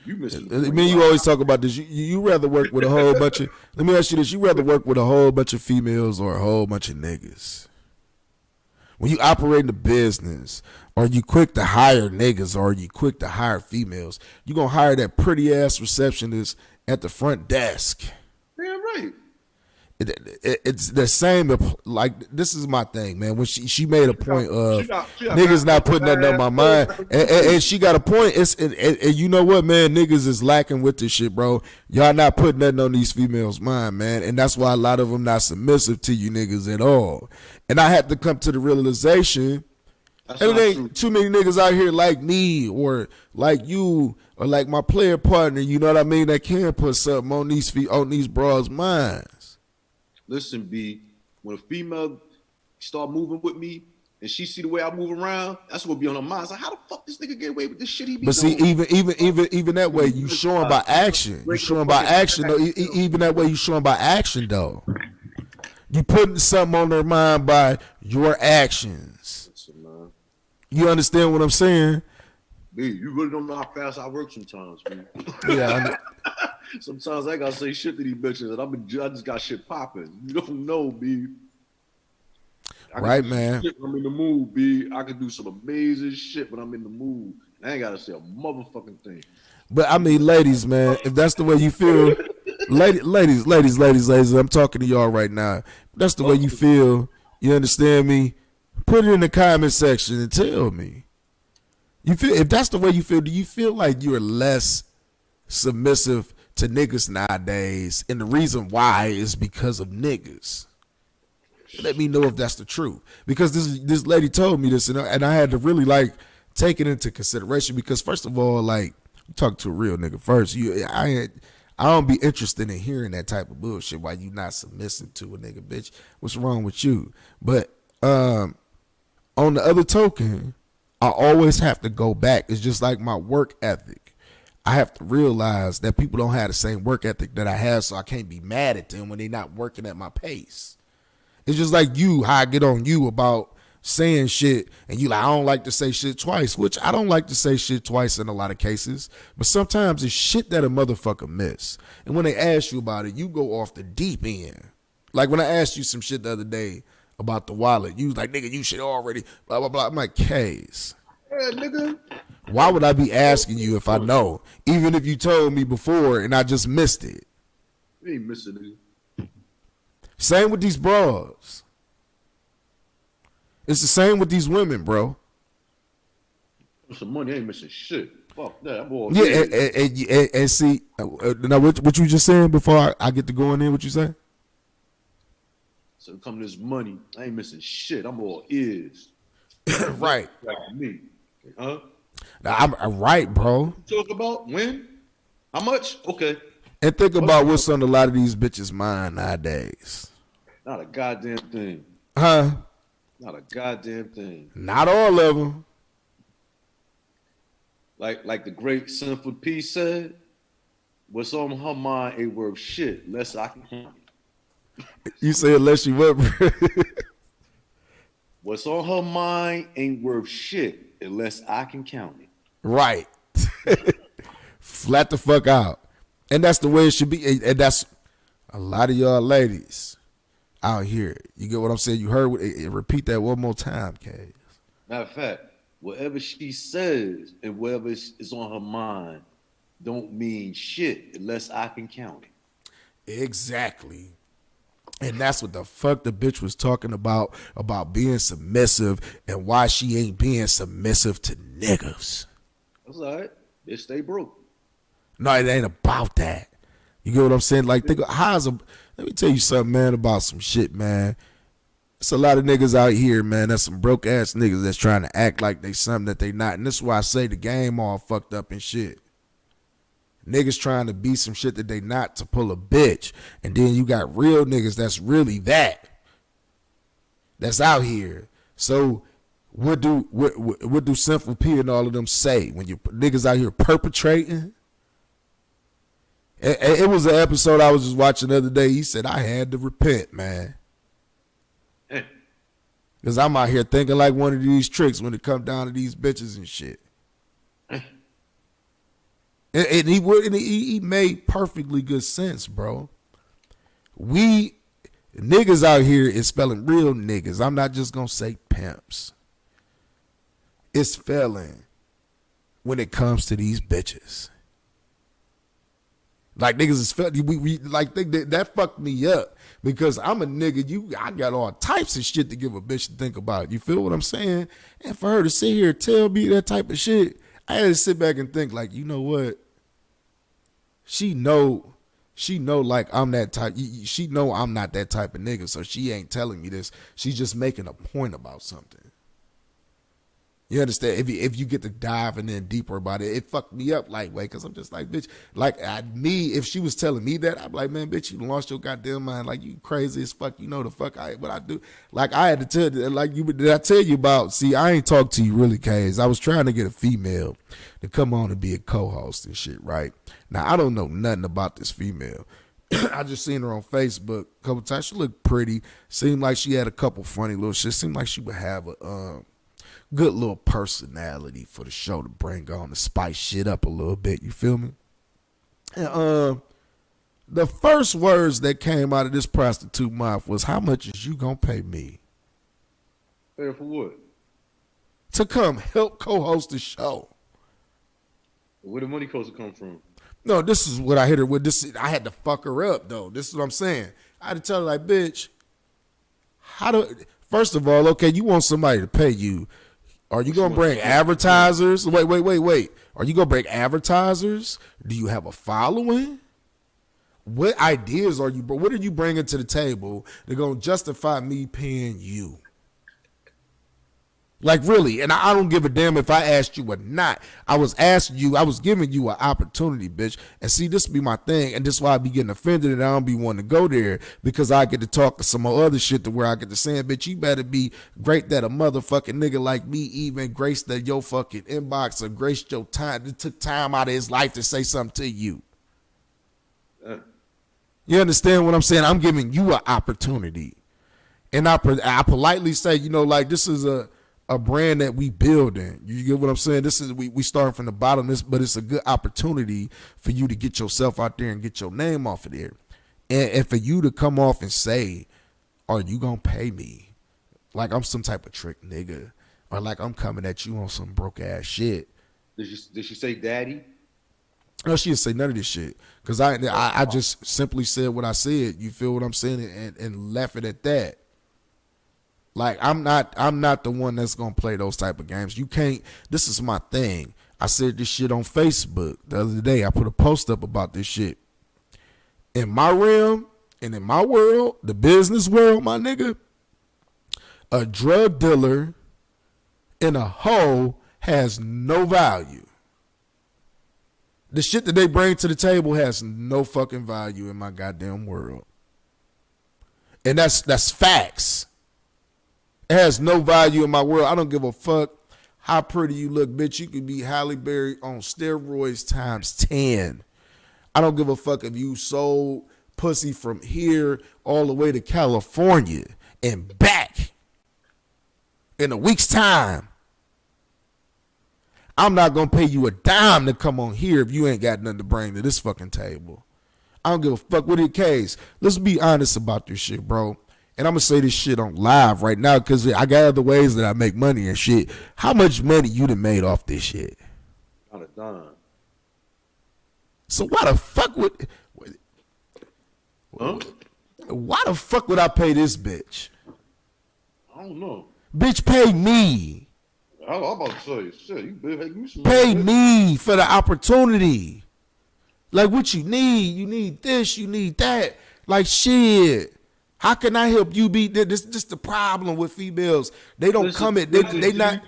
You missing. Me and you always talk about this. You rather work with a whole bunch of. Let me ask you this: you rather work with a whole bunch of females or a whole bunch of niggas? When you operate in the business, are you quick to hire niggas or are you quick to hire females? You gonna hire that pretty ass receptionist at the front desk. Damn right. It's the same. Like, this is my thing, man. When she made a point of niggas not putting nothing on my mind, and she got a point. And you know what, man? Niggas is lacking with this shit, bro. Y'all not putting nothing on these females' mind, man. And that's why a lot of them not submissive to you niggas at all. And I had to come to the realization. There ain't too many niggas out here like me or like you or like my player partner, you know what I mean, that can put something on these bras' minds. Listen, B, when a female start moving with me and she see the way I move around, that's what be on her mind. It's like, how the fuck this nigga get away with this shit he be doing? But see, even that way, you showing by action. You showing by action, though. Even that way, you showing by action, though. You putting something on their mind by your actions. You understand what I'm saying? B, you really don't know how fast I work sometimes, B. Yeah. Sometimes I gotta say shit to these bitches, and I just got shit popping. You don't know, B. Right, man. I'm in the mood, B. I can do some amazing shit when I'm in the mood. I ain't gotta say a motherfucking thing. But I mean, ladies, man, if that's the way you feel, ladies, I'm talking to y'all right now. If that's the way you feel, you understand me? Put it in the comment section and tell me. You feel, if that's the way you feel, do you feel like you're less submissive to niggas nowadays? And the reason why is because of niggas. Let me know if that's the truth. Because this lady told me this, and I had to really like take it into consideration. Because first of all, like, you talk to a real nigga first. I don't be interested in hearing that type of bullshit while you not submissive to a nigga, bitch. What's wrong with you? But on the other token, I always have to go back. It's just like my work ethic. I have to realize that people don't have the same work ethic that I have, so I can't be mad at them when they're not working at my pace. It's just like you, how I get on you about saying shit, and you like, I don't like to say shit twice, which I don't like to say shit twice in a lot of cases, but sometimes it's shit that a motherfucker miss. And when they ask you about it, you go off the deep end. Like when I asked you some shit the other day about the wallet, you was like, nigga, you should already, blah, blah, blah. I'm like, Case. Yeah, nigga. Why would I be asking you if I know? Even if you told me before and I just missed it. You ain't missing nigga. Same with these bras. It's the same with these women, bro. Some money, I ain't missing shit. Fuck that. I'm all And see, now what you just saying before I get to going in, what you say? So come this money, I ain't missing shit. I'm all ears. Right. Like me. Huh? Now, I'm right, bro. Talk about when? How much? Okay. And think about what's on a lot of these bitches' mind nowadays. Not a goddamn thing. Huh? Not a goddamn thing. Not all of them. Like the great Sinful P said, what's on her mind ain't worth shit unless I can count it. You say unless you what, bro? What's on her mind ain't worth shit unless I can count it. Right. Flat the fuck out. And that's the way it should be. And that's a lot of y'all ladies out here. You get what I'm saying? You heard repeat that one more time, Kay. Matter of fact, whatever she says and whatever is on her mind don't mean shit unless I can count it. Exactly. And that's what the fuck the bitch was talking about being submissive and why she ain't being submissive to niggas. That's all right. Bitch, stay broke. No, it ain't about that. You get what I'm saying? Like, think let me tell you something, man, about some shit, man. It's a lot of niggas out here, man. That's some broke ass niggas that's trying to act like they something that they not. And this is why I say the game all fucked up and shit. Niggas trying to be some shit that they not to pull a bitch. And then you got real niggas that's really that. That's out here. So what do Sinful P and all of them say when you niggas out here perpetrating? It was an episode I was just watching the other day. He said, I had to repent, man. Because I'm out here thinking like one of these tricks when it come down to these bitches and shit. And he made perfectly good sense, bro. We niggas out here is spelling real niggas. I'm not just gonna say pimps. It's spelling when it comes to these bitches. Like niggas is we like that fucked me up because I'm a nigga. I got all types of shit to give a bitch to think about. You feel what I'm saying? And for her to sit here and tell me that type of shit, I had to sit back and think like, you know what? She know like I'm that type. She know I'm not that type of nigga, so she ain't telling me this. She's just making a point about something. You understand? If you get to diving in deeper about it, it fucked me up like way because I'm just like, bitch, like if she was telling me that, I'd be like, man, bitch, you lost your goddamn mind. Like you crazy as fuck. You know the fuck what I do. Like I had to tell you, like did I tell you about? See, I ain't talked to you really, K's. I was trying to get a female to come on and be a co-host and shit, right? Now I don't know nothing about this female. I just seen her on Facebook a couple times. She looked pretty. Seemed like she had a couple funny little shit. Seemed like she would have a good little personality for the show to bring on to spice shit up a little bit. You feel me? And the first words that came out of this prostitute mouth was, "How much is you gonna pay me?" Pay for what? To come help co-host the show. Where the money supposed to come from? No, this is what I hit her with. I had to fuck her up though. This is what I'm saying. I had to tell her like, bitch, first of all, okay, you want somebody to pay you. Are you going to bring advertisers? Wait. Are you going to bring advertisers? Do you have a following? What ideas are you, what are you bringing to the table that going to justify me paying you? Like really, and I don't give a damn if I asked you or not. I was giving you an opportunity, bitch. And see, this be my thing, and this is why I be getting offended and I don't be wanting to go there because I get to talk to some other shit to where I get to saying, bitch, you better be great that a motherfucking nigga like me even graced your fucking inbox or graced your time, that took time out of his life to say something to you. You understand what I'm saying? I'm giving you an opportunity. And I politely say, you know, like this is a brand that we building. You get what I'm saying? This is we starting from the bottom, but it's a good opportunity for you to get yourself out there and get your name off of there. And for you to come off and say, are you gonna pay me? Like I'm some type of trick nigga. or like I'm coming at you on some broke ass shit. Did she say daddy? No, she didn't say none of this shit. Cause I just simply said what I said. You feel what I'm saying? And left it at that. Like I'm not the one that's gonna play those type of games. You can't. This is my thing. I said this shit on Facebook the other day. I put a post up about this shit. In my realm and in my world, the business world, my nigga, a drug dealer in a hoe has no value. The shit that they bring to the table has no fucking value in my goddamn world. And that's facts. It has no value in my world. I don't give a fuck how pretty you look, bitch. You could be Halle Berry on steroids times 10. I don't give a fuck if you sold pussy from here all the way to California and back in a week's time. I'm not going to pay you a dime to come on here if you ain't got nothing to bring to this fucking table. I don't give a fuck what it case. Let's be honest about this shit, bro. And I'm going to say this shit on live right now because I got other ways that I make money and shit. How much money you done made off this shit? Not a dime. So why the fuck would... Huh? Why the fuck would I pay this bitch? I don't know. Bitch, pay me. I'm about to say, shit, you better give me some Pay money. me for the opportunity. Like what you need. You need this, you need that. Like shit. How can I help you be this the problem with females. They don't come at they not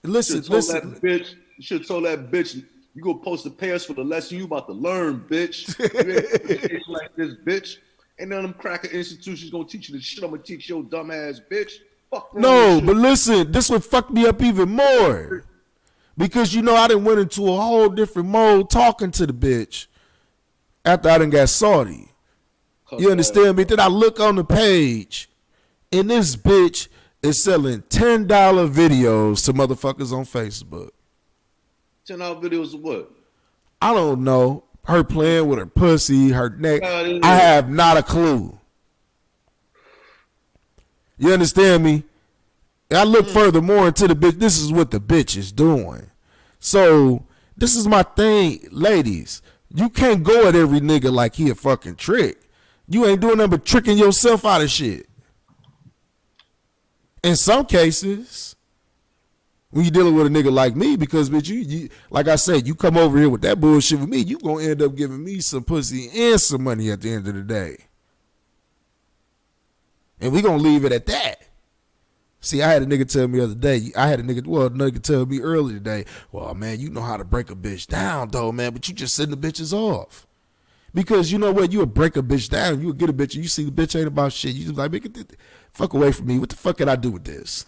listen. You should have told that bitch you go supposed to pay us for the lesson you about to learn, bitch. You ain't like this, bitch. Ain't none of them cracker institutions gonna teach you the shit I'm gonna teach your dumb ass bitch. Fuck no, but listen, this would fuck me up even more. Because you know I done went into a whole different mode talking to the bitch after I done got salty. You understand me? Then I look on the page and this bitch is selling $10 videos to motherfuckers on Facebook. $10 videos of what? I don't know. Her playing with her pussy, her neck. I have not a clue. You understand me? I look furthermore into the bitch. This is what the bitch is doing. So this is my thing, ladies. You can't go at every nigga like he a fucking trick. You ain't doing nothing but tricking yourself out of shit. In some cases, when you dealing with a nigga like me, because bitch, you like I said, you come over here with that bullshit with me, you gonna end up giving me some pussy and some money at the end of the day. And we gonna leave it at that. See, I had a nigga tell me the other day, a nigga tell me earlier today, well, man, you know how to break a bitch down, though, man, but you just sending the bitches off. Because you know what, you would break a bitch down, you would get a bitch, and you see the bitch ain't about shit, you just like, man, get the fuck away from me. What the fuck could I do with this?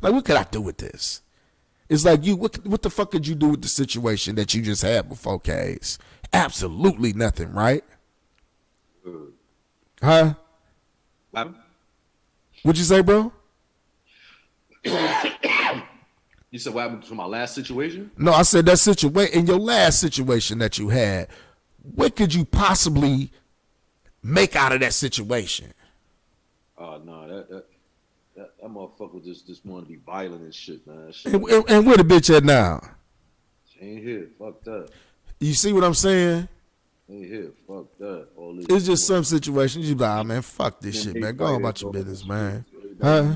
Like, what could I do with this? It's like, what the fuck could you do with the situation that you just had before, K's? Absolutely nothing, right? Huh? What'd you say, bro? You said what happened to my last situation? No, I said that situation, in your last situation that you had, what could you possibly make out of that situation? Oh, no, that motherfucker just want to be violent and shit, man. And where the bitch at now? She ain't here. Fuck that. You see what I'm saying? Ain't here. Fuck that. It's just some situations you be like, oh, man, fuck this shit, man. Go on about your business, man. Huh?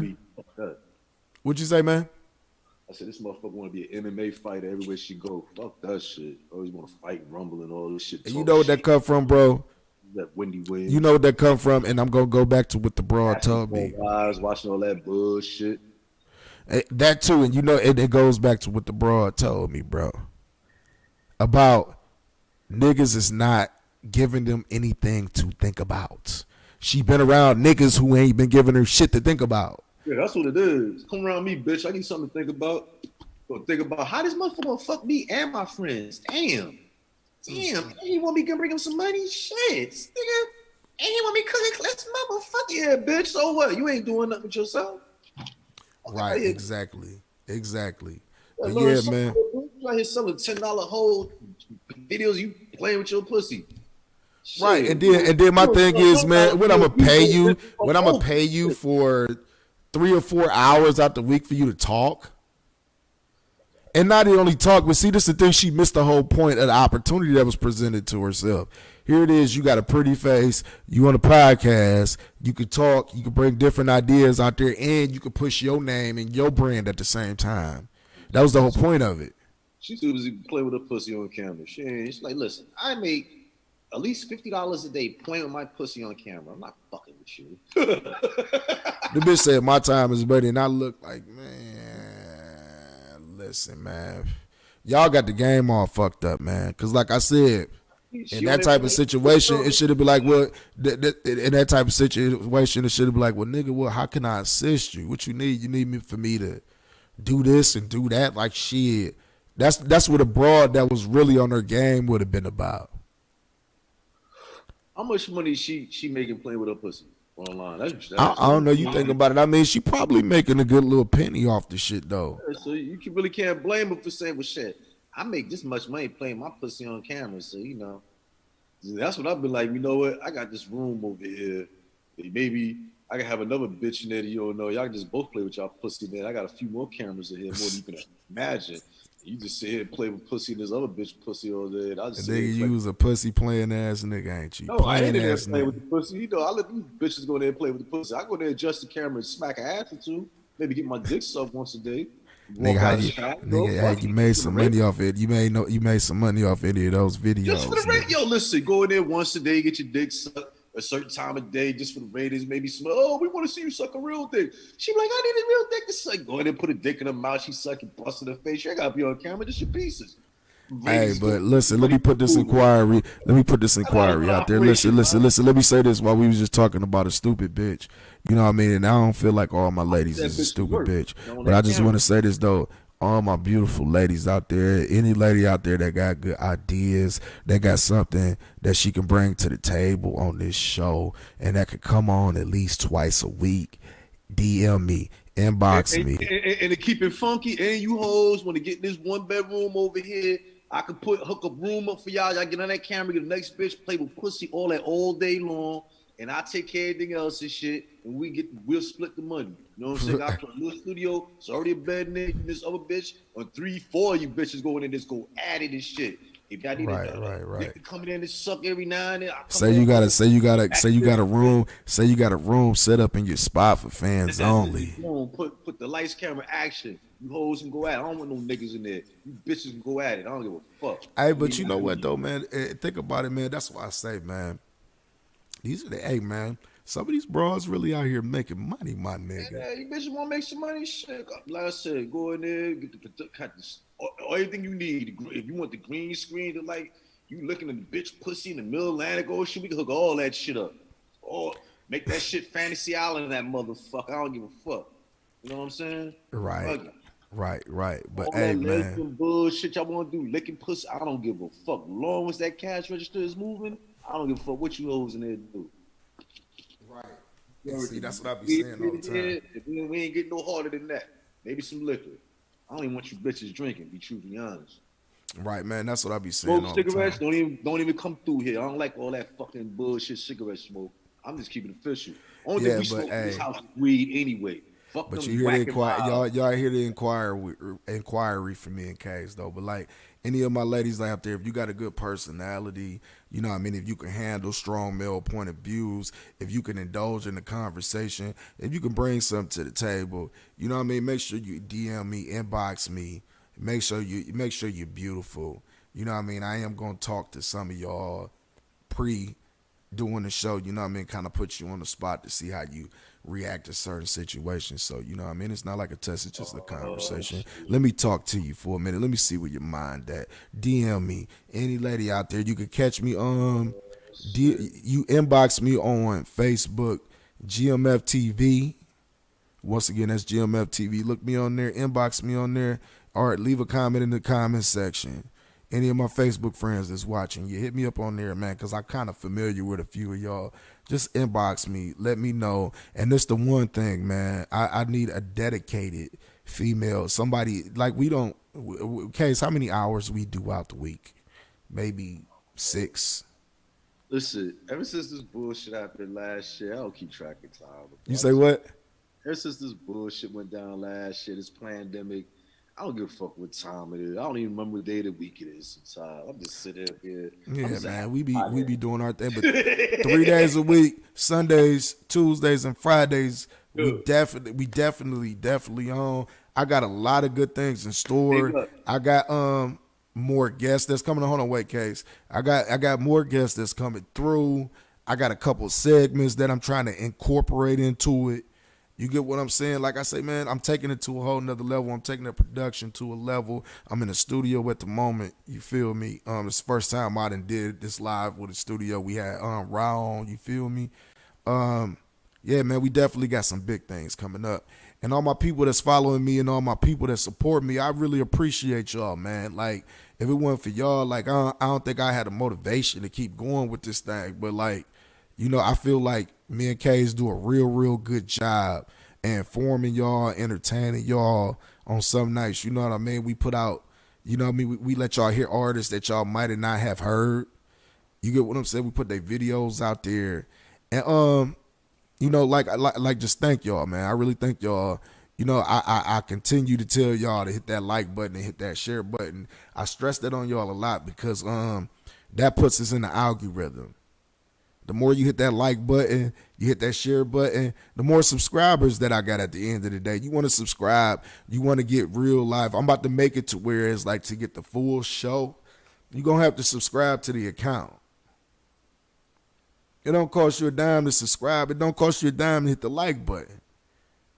What'd you say, man? I said, this motherfucker want to be an MMA fighter everywhere she go. Fuck that shit. Always want to fight, rumble, and all this shit. And you know what that come from, bro? That Wendy Williams. You know what that come from, and I'm going to go back to what the broad told me. Watching all that bullshit. That too, and you know, it goes back to what the broad told me, bro. About niggas is not giving them anything to think about. She been around niggas who ain't been giving her shit to think about. Yeah, that's what it is. Come around me, bitch. I need something to think about. Think about how this motherfucker gonna fuck me and my friends. Damn. And he want me to bring him some money? Shit. Nigga. And he want me cooking let's motherfucker. Yeah, bitch. So what? You ain't doing nothing with yourself. Right, exactly. But yeah, man. You out here selling $10 whole videos you playing with your pussy. Shit. Right, and then my thing is, man, what I'm gonna pay you for 3 or 4 hours out the week for you to talk. And not only talk, but see, this is the thing. She missed the whole point of the opportunity that was presented to herself. Here it is. You got a pretty face. You on a podcast. You could talk. You could bring different ideas out there, and you could push your name and your brand at the same time. That was the whole point of it. She too busy playing with her pussy on camera. She's like, listen, I make at least $50 a day playing with my pussy on camera. I'm not fucking with you. The bitch said my time is money, and I look like, man, listen, man. Y'all got the game all fucked up, man. Because like I said, in that type of situation, it should have been like, well, in that type of situation, it should have been like, well, nigga, well, how can I assist you? What you need? You need me for me to do this and do that? Like, shit. That's what a broad that was really on her game would have been about. How much money she making playing with her pussy online? I don't know. You think about it. I mean, she probably making a good little penny off the shit, though. So you really can't blame her for saying, well, shit, I make this much money playing my pussy on camera. So, you know, that's what I've been like. You know what? I got this room over here. Maybe I can have another bitch in there that you don't know. Y'all can just both play with y'all pussy in there. I got a few more cameras in here, more than you can imagine. You just sit here and play with pussy and this other bitch pussy all day. And I just nigga, you was a pussy playing ass nigga, ain't you? No, I ain't in there playing with the pussy. You know, I let these bitches go there and play with the pussy. I go there, adjust the camera, and smack an ass or two. Maybe get my dick sucked once a day. Nigga, you made some money off it. You made some money off any of those videos. Just for the radio, listen, go in there once a day, get your dick sucked a certain time of day, just for the ratings. Maybe some. Oh, we want to see you suck a real dick. She be like, I need a real dick to suck. Go in there, put a dick in her mouth. She suck and bust in her face. You gotta be on camera. Just your pieces. Hey, but listen, let me put this inquiry out there. Listen. Let me say this while we was just talking about a stupid bitch. You know what I mean? And I don't feel like all my ladies is a stupid bitch. But I just want to say this, though. All my beautiful ladies out there, any lady out there that got good ideas, that got something that she can bring to the table on this show, and that could come on at least twice a week, DM me, inbox me. And to keep it funky, and you hoes want to get this one bedroom over here, I could hook a room up for y'all. Y'all get on that camera, get the next bitch, play with pussy all day long, and I take care of everything else and shit, and we'll split the money. You know what I'm saying? I put a little studio, it's already a bed in this other bitch, or 3-4 of you bitches going in this go at it and shit. If y'all need right. Coming in and suck every now and then. Say you got a room set up in your spot for fans only. Put the lights, camera, action. You hoes can go at it. I don't want no niggas in there. You bitches can go at it. I don't give a fuck. Hey, but you know what though, man? Think about it, man. That's why I say, man. Man. Some of these bras really out here making money, my nigga. Yeah, you bitches want to make some money? Shit. Like I said, go in there, get everything you need. If you want the green screen to like, you looking at the bitch pussy in the middle of Atlantic Ocean, we can hook all that shit up. Or make that shit Fantasy Island, that motherfucker. I don't give a fuck. You know what I'm saying? Right. But all hey, that man. bullshit y'all want to do, licking pussy, I don't give a fuck. Long as that cash register is moving, I don't give a fuck what you hoes in there do. Right. See, that's what I be saying all the time. We ain't getting no harder than that. Maybe some liquor. I don't even want you bitches drinking, be truthfully honest. Right, man. That's what I be saying all cigarettes, the time. Don't even come through here. I don't like all that fucking bullshit cigarette smoke. I'm just keeping it official. Only thing we smoke in this house is weed anyway. Fuck but them you hear the y'all hear the inquiry from me in case though. But like any of my ladies out there, if you got a good personality, you know what I mean, if you can handle strong male point of views, if you can indulge in the conversation, if you can bring something to the table, you know what I mean, make sure you DM me, inbox me, make sure you're beautiful. You know what I mean? I am gonna talk to some of y'all doing the show, you know what I mean, kind of put you on the spot to see how you react to certain situations. So, you know what I mean, it's not like a test, it's just a conversation. Let me talk to you for a minute. Let me see where your mind at. DM me. Any lady out there, you can catch me you inbox me on Facebook, GMF TV. Once again, that's GMF TV. Look me on there, inbox me on there, or leave a comment in the comment section. Any of my Facebook friends that's watching, you hit me up on there, man, because I'm kind of familiar with a few of y'all. Just inbox me. Let me know. And this the one thing, man. I need a dedicated female. Somebody, like we don't, Case, how many hours we do out the week? Maybe 6. Listen, ever since this bullshit happened last year, I don't keep track of time. You say what? ever since this bullshit went down last year, this pandemic, I don't give a fuck what time it is. I don't even remember what day of the week it is sometimes. I'm just sitting here. Yeah, man, we be doing our thing, but 3 days a week, Sundays, Tuesdays, and Fridays, we definitely on. I got a lot of good things in store. I got more guests that's coming. Hold on, wait, Case. I got more guests that's coming through. I got a couple segments that I'm trying to incorporate into it. You get what I'm saying? Like I say, man, I'm taking it to a whole nother level. I'm taking the production to a level. I'm in the studio at the moment. You feel me? It's the first time I done did this live with a studio. We had Raw on. You feel me? Yeah, man, we definitely got some big things coming up. And all my people that's following me and all my people that support me, I really appreciate y'all, man. Like, if it wasn't for y'all, like, I don't think I had the motivation to keep going with this thing. But, like, you know, I feel like me and K's do a real good job informing y'all, entertaining y'all on some nights. You know what I mean? We put out, you know what I mean? We let y'all hear artists that y'all might not have heard. You get what I'm saying? We put their videos out there. And, you know, like just thank y'all, man. I really thank y'all. You know, I continue to tell y'all to hit that like button and hit that share button. I stress that on y'all a lot because that puts us in the algorithm. The more you hit that like button, you hit that share button, the more subscribers that I got at the end of the day. You want to subscribe, you want to get real live. I'm about to make it to where it's like to get the full show, you're going to have to subscribe to the account. It don't cost you a dime to subscribe. It don't cost you a dime to hit the like button.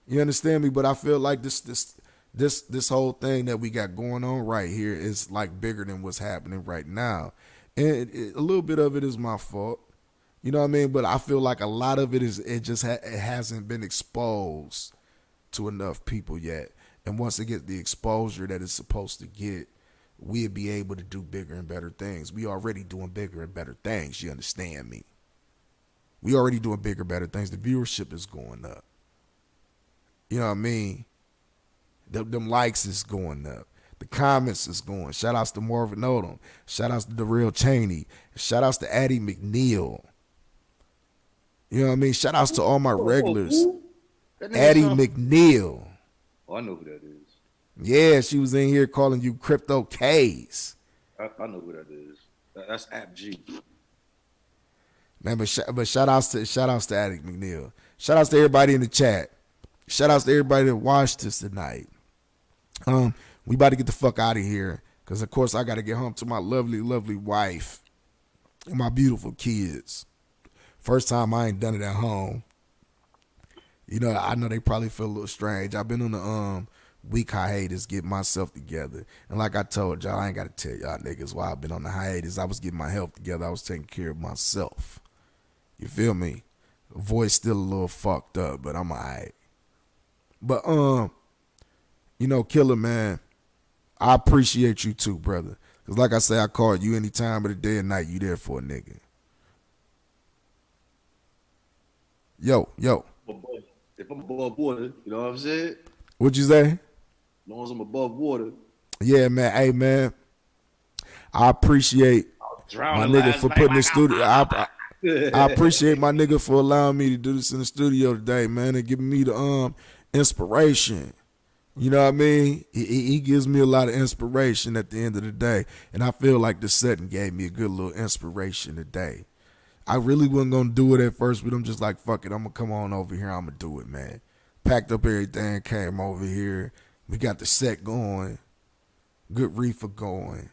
You understand me? But I feel like this whole thing that we got going on right here is like bigger than what's happening right now. And a little bit of it is my fault. You know what I mean? But I feel like a lot of it is it hasn't been exposed to enough people yet. And once it gets the exposure that it's supposed to get, we'll be able to do bigger and better things. We already doing bigger and better things. You understand me? We already doing bigger, better things. The viewership is going up. You know what I mean? Them likes is going up. The comments is going. Shout outs to Marvin Odom. Shout outs to Darrell Cheney. Shout outs to Addie McNeil. You know what I mean? Shout outs to all my regulars. Addie McNeil. Oh, I know who that is. Yeah, she was in here calling you Crypto K's. I know who that is. That's App G. Man, but shout outs to Addie McNeil. Shout outs to everybody in the chat. Shout outs to everybody that watched us tonight. We about to get the fuck out of here because of course I got to get home to my lovely, lovely wife and my beautiful kids. First time I ain't done it at home. You know, I know they probably feel a little strange. I've been on the week hiatus getting myself together. And like I told y'all, I ain't got to tell y'all niggas why I've been on the hiatus. I was getting my health together. I was taking care of myself. You feel me? Voice still a little fucked up, but I'm all right. But, you know, Killer, man, I appreciate you too, brother. Because like I say, I call you any time of the day and night. You there for a nigga. Yo. If I'm above water, you know what I'm saying? What'd you say? As long as I'm above water. Yeah, man. Hey, man. I appreciate my nigga for putting this studio. I appreciate my nigga for allowing me to do this in the studio today, man, and giving me the inspiration. You know what I mean? He gives me a lot of inspiration at the end of the day, and I feel like the setting gave me a good little inspiration today. I really wasn't going to do it at first, but I'm just like, fuck it, I'm going to come on over here, I'm going to do it, man. Packed up everything, came over here. We got the set going, good reefer going,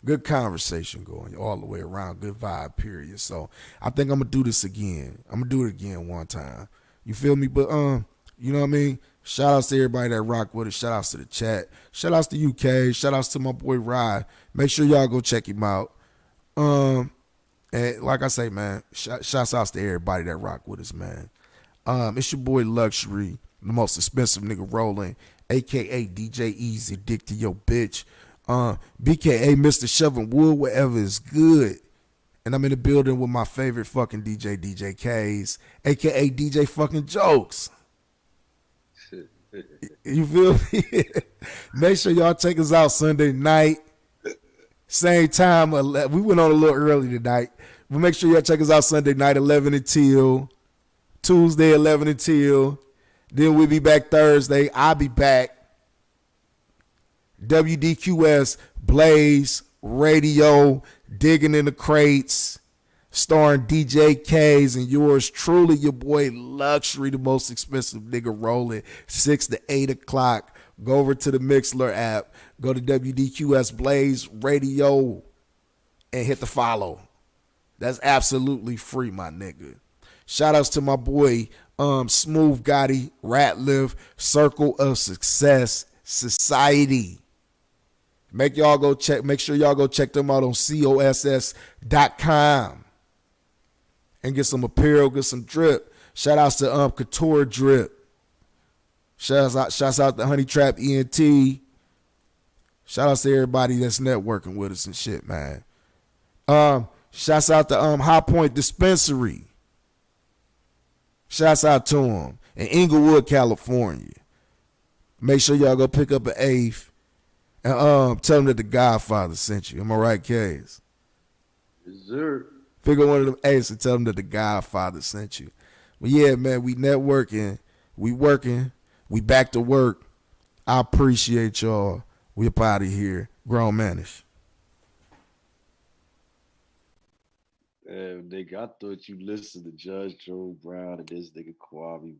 good conversation going all the way around, good vibe, period. So I think I'm going to do this again. I'm going to do it again one time. You feel me? But, you know what I mean? Shout outs to everybody that rock with us. Shout outs to the chat. Shout outs to UK. Shout outs to my boy Rye. Make sure y'all go check him out. And like I say, man, shouts outs to everybody that rock with us, man. It's your boy Luxury, the most expensive nigga rolling, a.k.a. DJ Easy, dick to your bitch. BKA Mr. Shoving Wood, whatever is good. And I'm in the building with my favorite fucking DJ K's, a.k.a. DJ fucking Jokes. You feel me? Make sure y'all check us out Sunday night. Same time. We went on a little early tonight. But make sure y'all check us out Sunday night, 11 until Tuesday, 11 until. Then we'll be back Thursday. I'll be back. WDQS Blaze Radio, Digging in the Crates, starring DJ K's and yours truly, your boy Luxury, the most expensive nigga rolling, 6 to 8 o'clock. Go over to the Mixler app, go to WDQS Blaze Radio, and hit the follow. That's absolutely free, my nigga. Shout outs to my boy Smooth Gotti, Ratliff, Circle of Success Society. Make sure y'all go check them out on COSS.com and get some apparel, get some drip. Shout outs to Couture Drip. Shouts out to Honey Trap ENT. Shout outs to everybody that's networking with us and shit, man. Shouts out to High Point Dispensary. Shouts out to them in Inglewood, California. Make sure y'all go pick up an eighth and tell them that the Godfather sent you. Am I right, K's? Yes, sir. Pick up one of them eighths and tell them that the Godfather sent you. But yeah, man, we networking, we working, we back to work. I appreciate y'all. We up out of here. Grownmanishh. Nigga, I thought you listened to Judge Joe Brown and this nigga Kwame